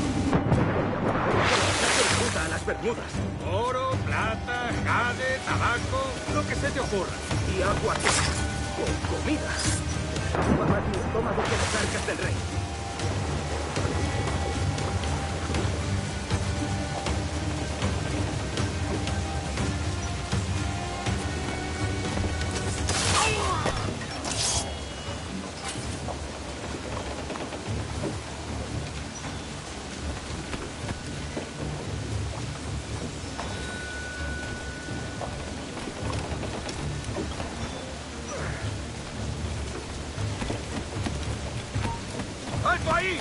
A las Bermudas. Oro, plata, jade, tabaco, lo que se te ocurra. Y agua con comida. Mamá, toma de las arcas del rey. ¡Alto ahí!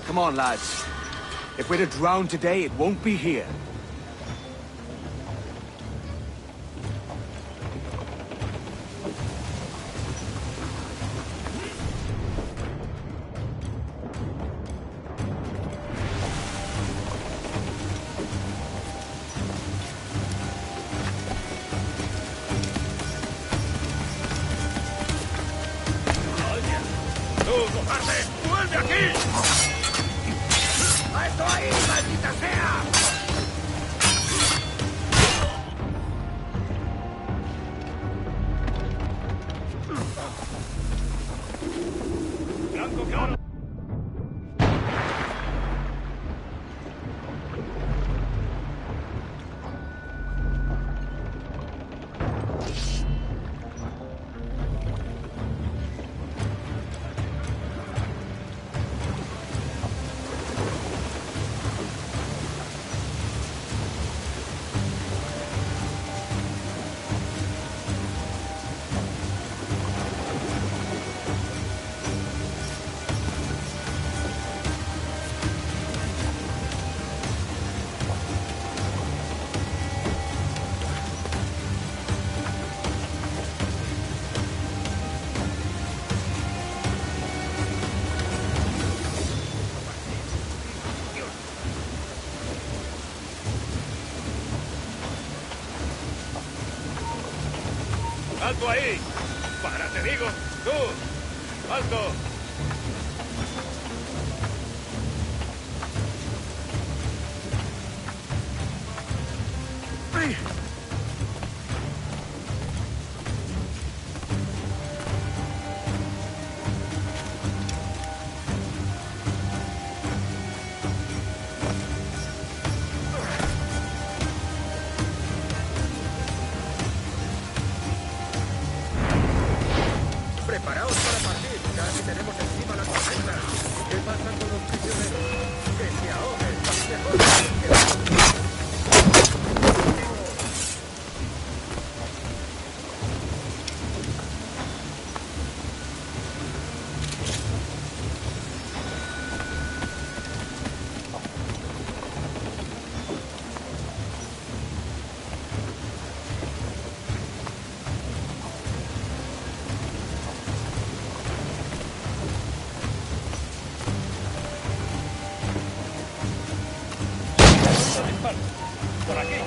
Come on, lads. If we're to drown today, it won't be here. ¡Tú, cobarde! ¡Vuelve aquí! ¡Alto ahí, maldita sea! ¡Blanco, claro! ¡Alto ahí! ¡Para, te digo! ¡Tú! ¡Alto! Preparaos para partir. Casi tenemos encima la tormenta. ¿Qué pasa con los prisioneros? Que se ahoguen. Mejor. Por aquí.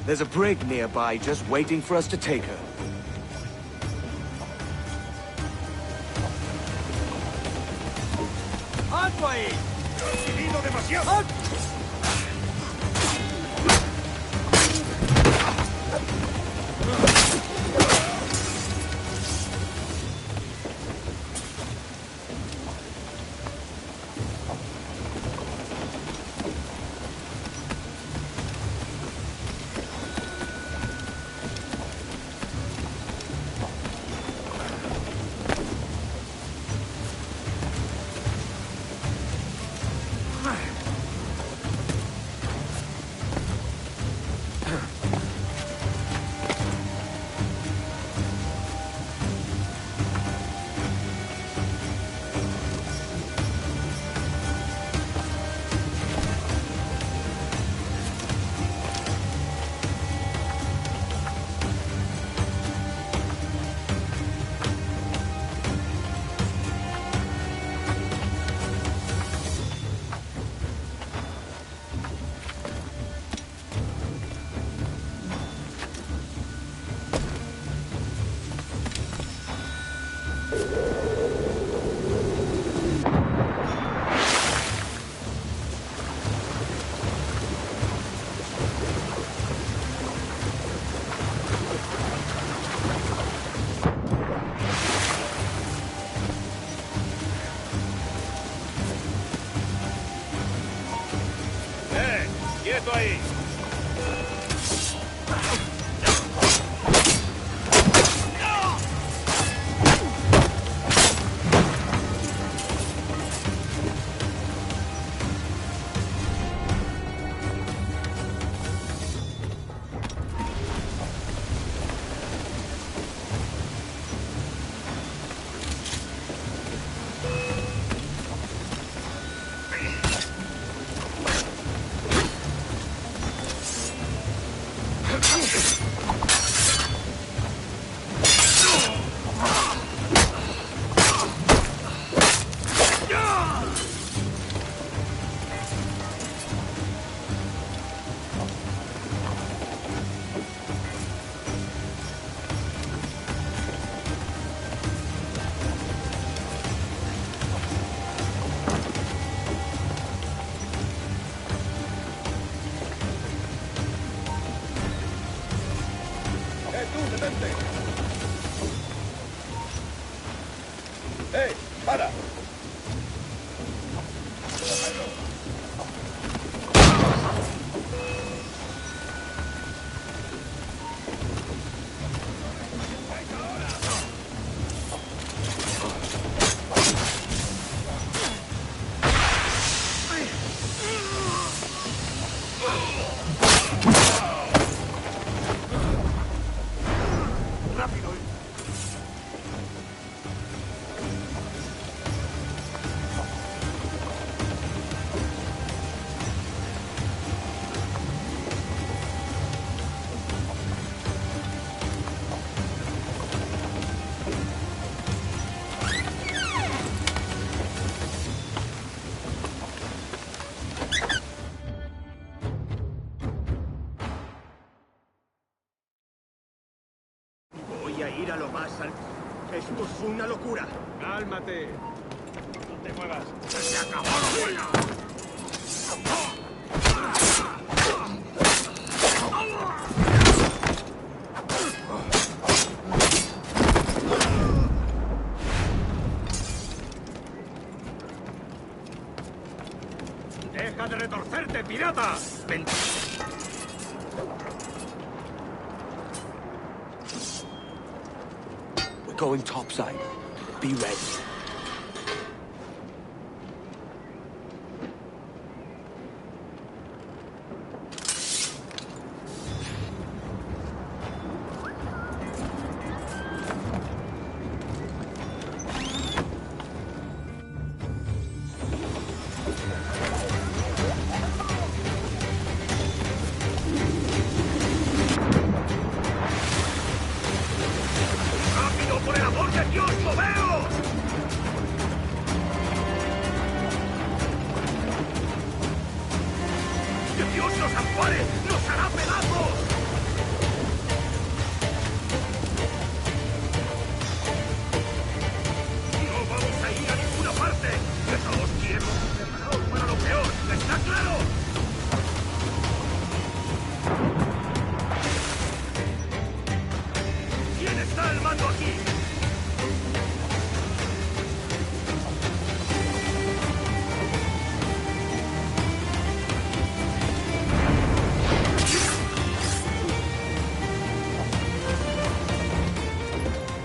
There's a brig nearby just waiting for us to take her. ¡Alto ahí! ¡Recibido demasiado! ¡Quieto ahí! ¡Eh! ¡Para! Esto es una locura. Cálmate. No te muevas. ¡Se acabó la huelga! ¡Deja de retorcerte, pirata! ¡Ven! We're going topside. Be ready. ¡Rápido, por el amor de Dios, moveos! ¡Que Dios nos ampare! ¡Nos hará pedazos! ¡No vamos a ir a ninguna parte! ¡Que os quiero! ¡Preparaos para lo peor! ¿Está claro? ¿Quién está al mando aquí?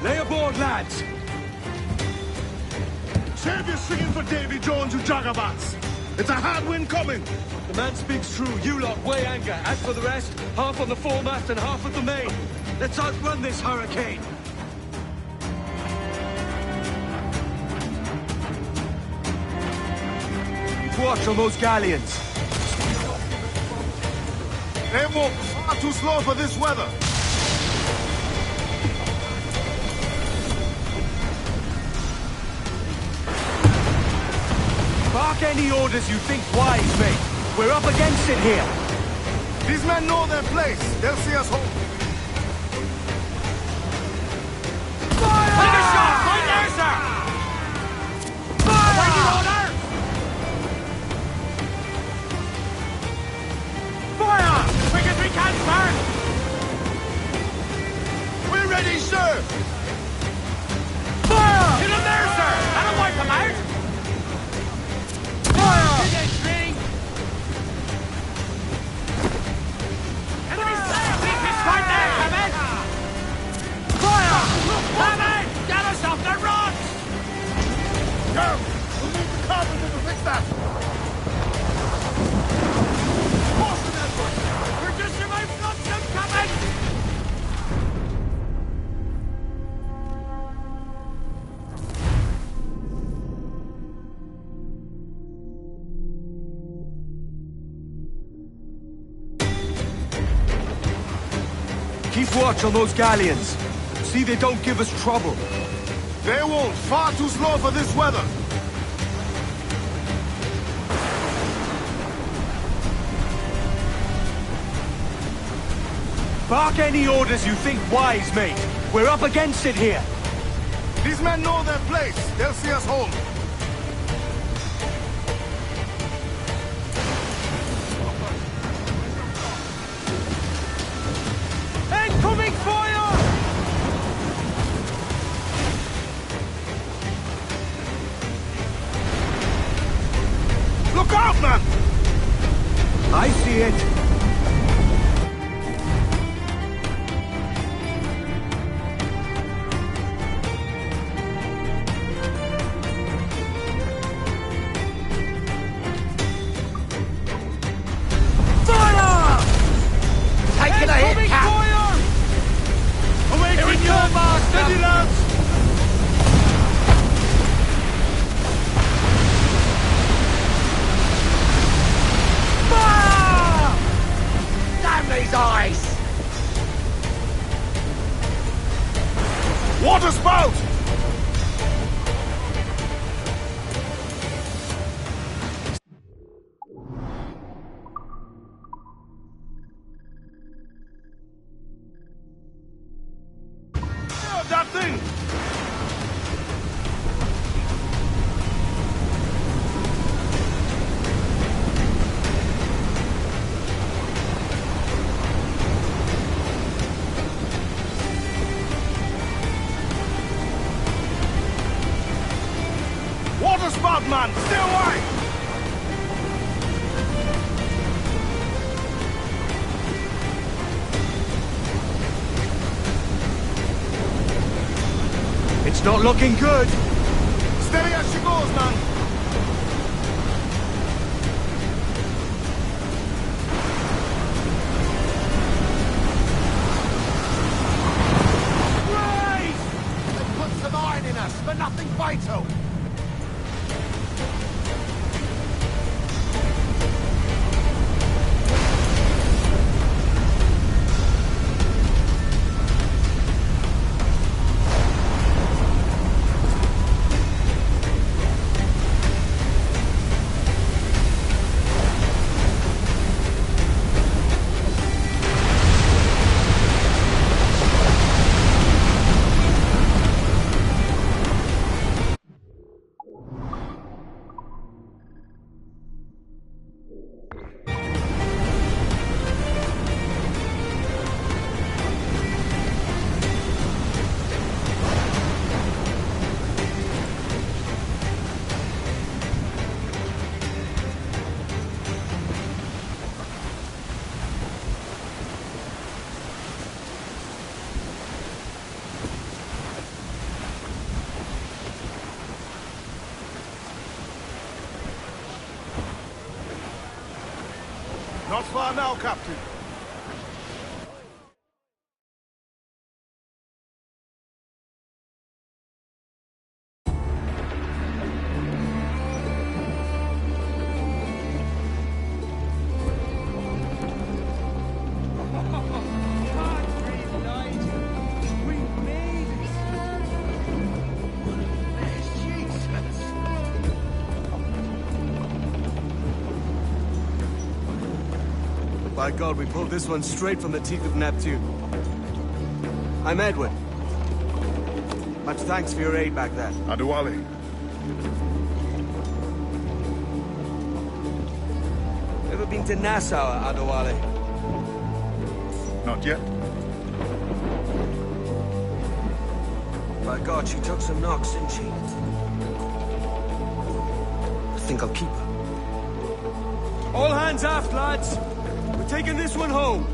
Lay aboard, lads! Save your singing for Davy Jones, you jagabats! It's a hard wind coming! The man speaks true. You lot weigh anchor. As for the rest, half on the foremast and half at the main. Let's outrun this hurricane. Watch on those galleons. They walk far too slow for this weather. Bark any orders you think wise, mate. We're up against it here. These men know their place. They'll see us home. Take a shot! Right there, sir! Fire! Waiting order! Fire! Quick as we can, sir! We're ready, sir! Fire! Hit him there, sir! That'll wipe him out! Fire! Enemy sail! It's right there, Kevin! Fire! Kevin! Get us off the rocks! Go! We'll need the carpenter to fix that! Caution, Edward! We're just about got some coming! Keep watch on those galleons. See they don't give us trouble. They won't. Far too slow for this weather. Bark any orders you think wise, mate. We're up against it here. These men know their place. They'll see us home. Incoming fire! Look out, man! I see it. Fire! Taking a hit, Incoming Cap! fire! Awaiting your master! Steady, lads! Fire! Damn these eyes! Water spout! That thing! the spot, man! Stay away! It's not looking good. Steady as she goes, man! They put some iron in us, but nothing vital. Not far now, Captain. By God, we pulled this one straight from the teeth of Neptune. I'm Edward. Much thanks for your aid back there. Adewale. Ever been to Nassau, Adewale? Not yet. By God, she took some knocks, didn't she? I think I'll keep her. All hands aft, lads! We're taking this one home.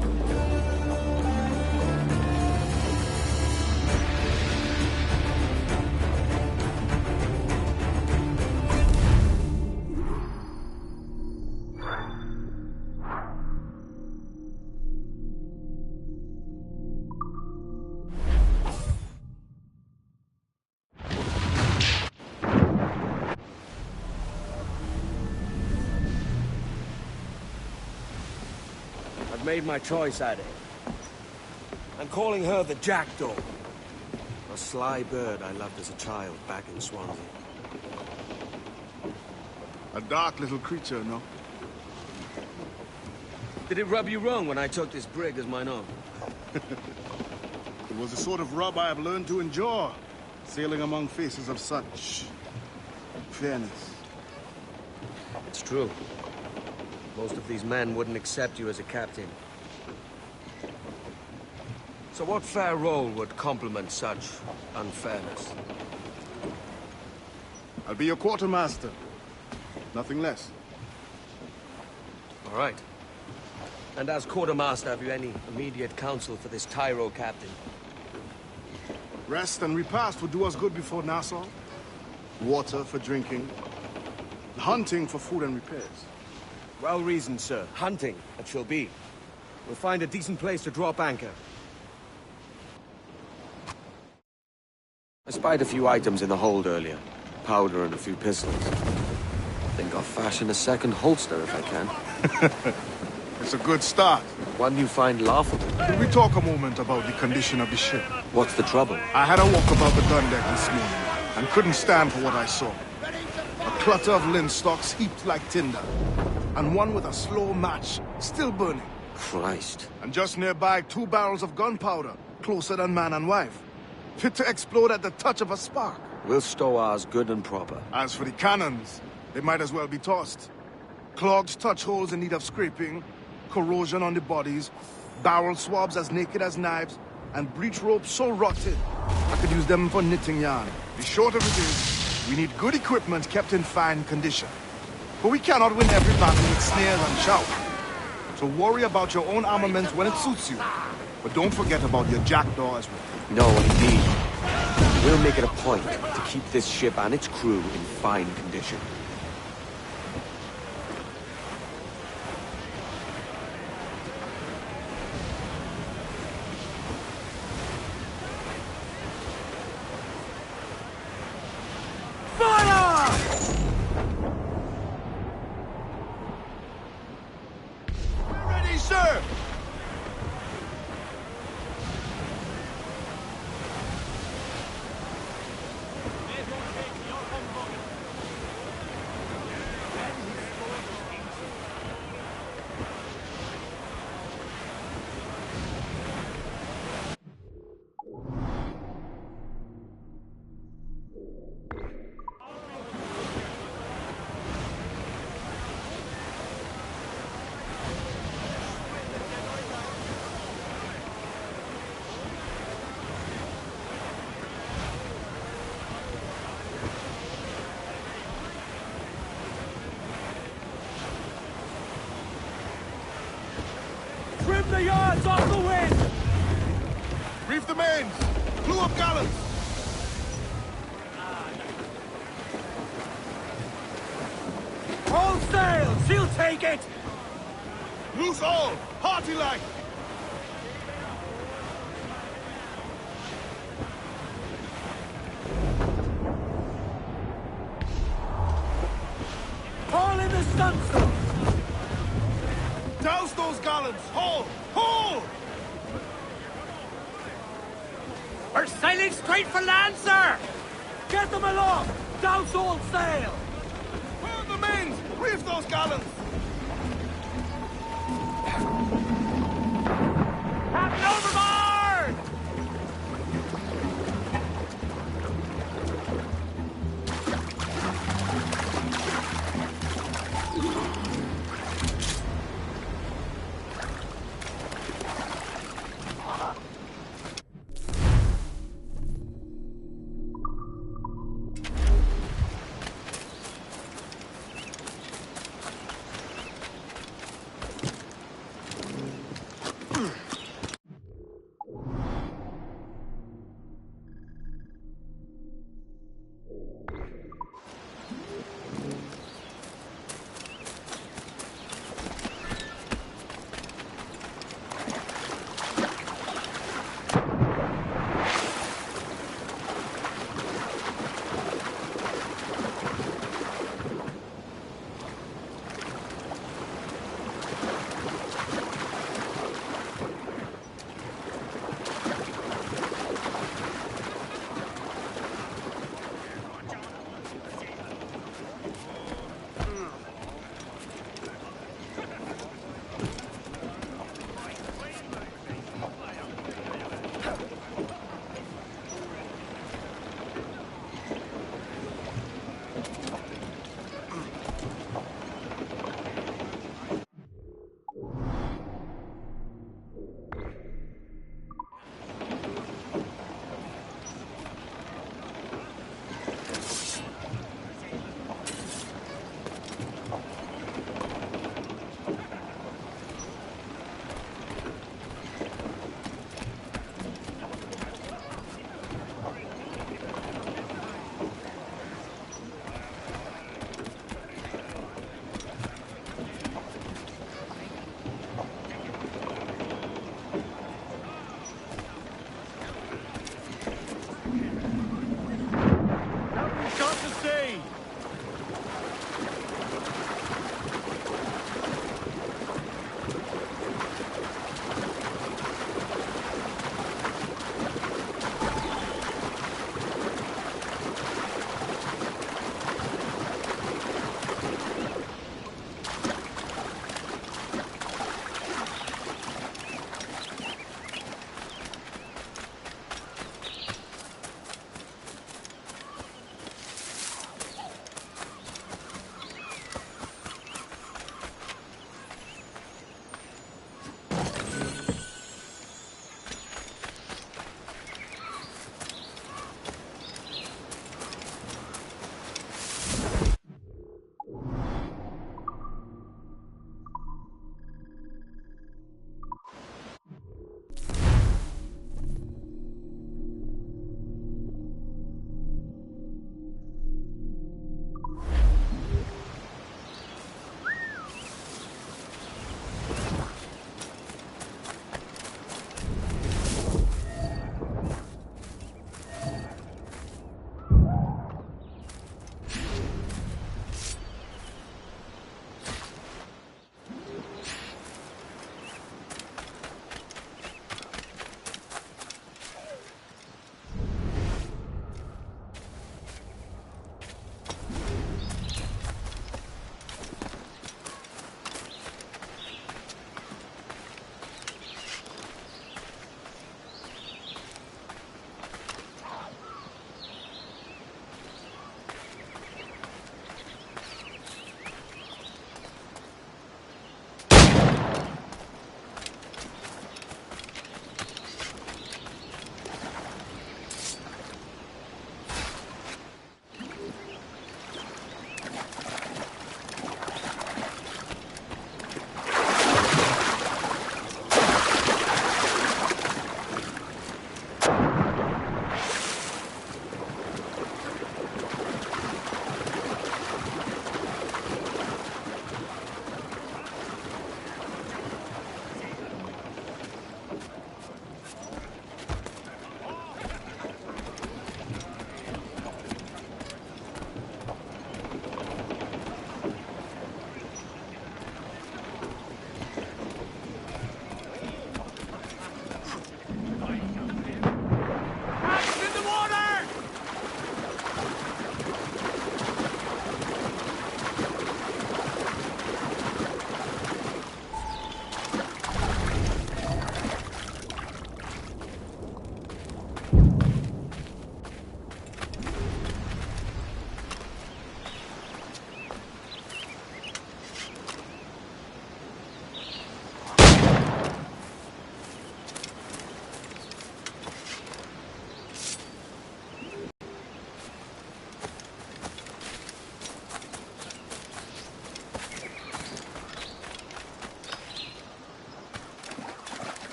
Made my choice, Addy. I'm calling her the Jackdaw. A sly bird I loved as a child back in Swansea. A dark little creature, no? Did it rub you wrong when I took this brig as mine own? It was the sort of rub I have learned to endure, sailing among faces of such fairness. It's true. Most of these men wouldn't accept you as a captain. So what fair role would complement such unfairness? I'll be your quartermaster. Nothing less. All right. And as quartermaster, have you any immediate counsel for this Tyro captain? Rest and repast would do us good before Nassau. Water for drinking. Hunting for food and repairs. Well reasoned, sir. Hunting, it shall be. We'll find a decent place to drop anchor. I spied a few items in the hold earlier. Powder and a few pistols. Think I'll fashion a second holster if I can. It's a good start. One you find laughable. Could we talk a moment about the condition of the ship? What's the trouble? I had a walk about the gun deck this morning, and couldn't stand for what I saw. A clutter of linstocks heaped like tinder, and one with a slow match, still burning. Christ. And just nearby, 2 barrels of gunpowder, closer than man and wife. Fit to explode at the touch of a spark. We'll stow ours good and proper. As for the cannons, they might as well be tossed. Clogged touch holes in need of scraping, corrosion on the bodies, barrel swabs as naked as knives, and breech ropes so rotted, I could use them for knitting yarn. The short of it is, We need good equipment kept in fine condition. But we cannot win every battle with snares and shout. So worry about your own armament when it suits you. But don't forget about your jackdaw as well. No, indeed. We'll make it a point to keep this ship and its crew in fine condition. Ready, sir! Trim the yards off the wind! Reef the mains! Clew up gallants! All sails! He'll take it! Loose all! Hearty like! Haul in the stunsail! Douse those gallants! Haul! Haul! We're sailing straight for land, sir! Get them aloft! Douse all sail! Burn the mains! Reef those gallants! Captain overboard!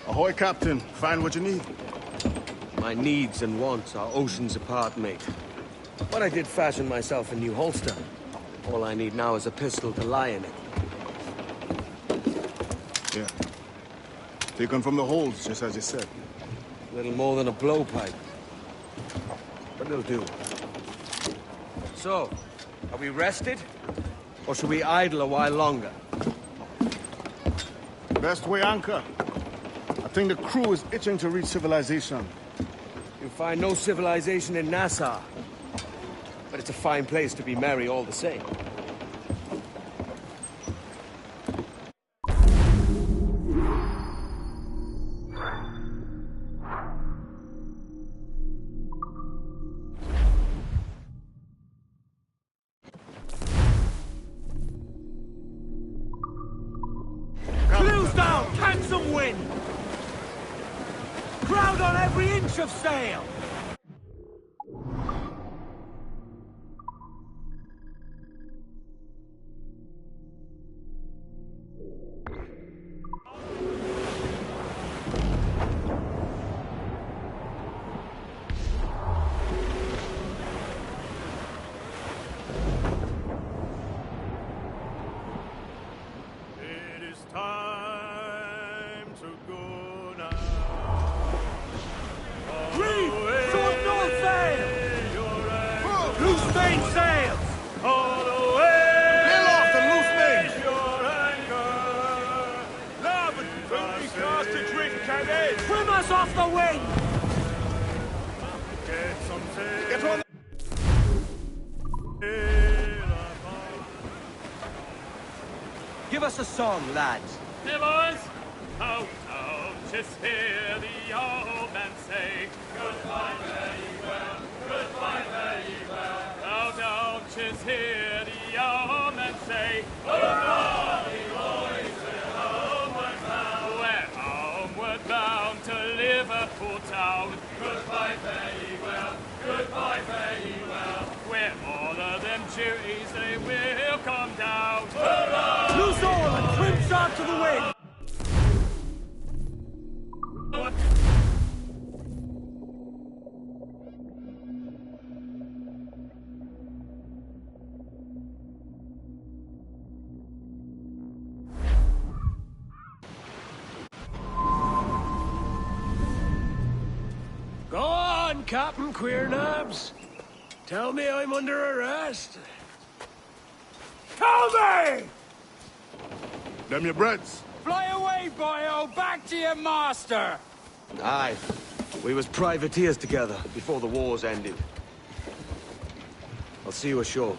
Ahoy, Captain. Find what you need. My needs and wants are oceans apart, mate. But I did fashion myself a new holster. All I need now is a pistol to lie in it. Yeah. Taken from the holds, just as you said. Little more than a blowpipe. But it'll do. So, are we rested? Or should we idle a while longer? Best way anchor. I think the crew is itching to reach civilization. You'll find no civilization in Nassau. But it's a fine place to be merry all the same. Close down! Catch some wind! Crowd on every inch of sail! Off the wing! Get on! Give us a song, lads. Hey, boys! Oh, oh, just hear the old man say, goodbye, fare ye well, goodbye, fare ye well. Oh, don't just hear the old man say, goodbye, boys, we're homeward bound. We're homeward bound to Liverpool town. Goodbye, fare ye well, goodbye, fare ye well. Where all of them duties, they will come down. Hurrah! Loose all and trim sharp to the wind! Go on, Captain Queernabs. Tell me I'm under arrest. Tell me! Them your breads. Fly away, boyo! Back to your master! Aye. We was privateers together before the wars ended. I'll see you ashore.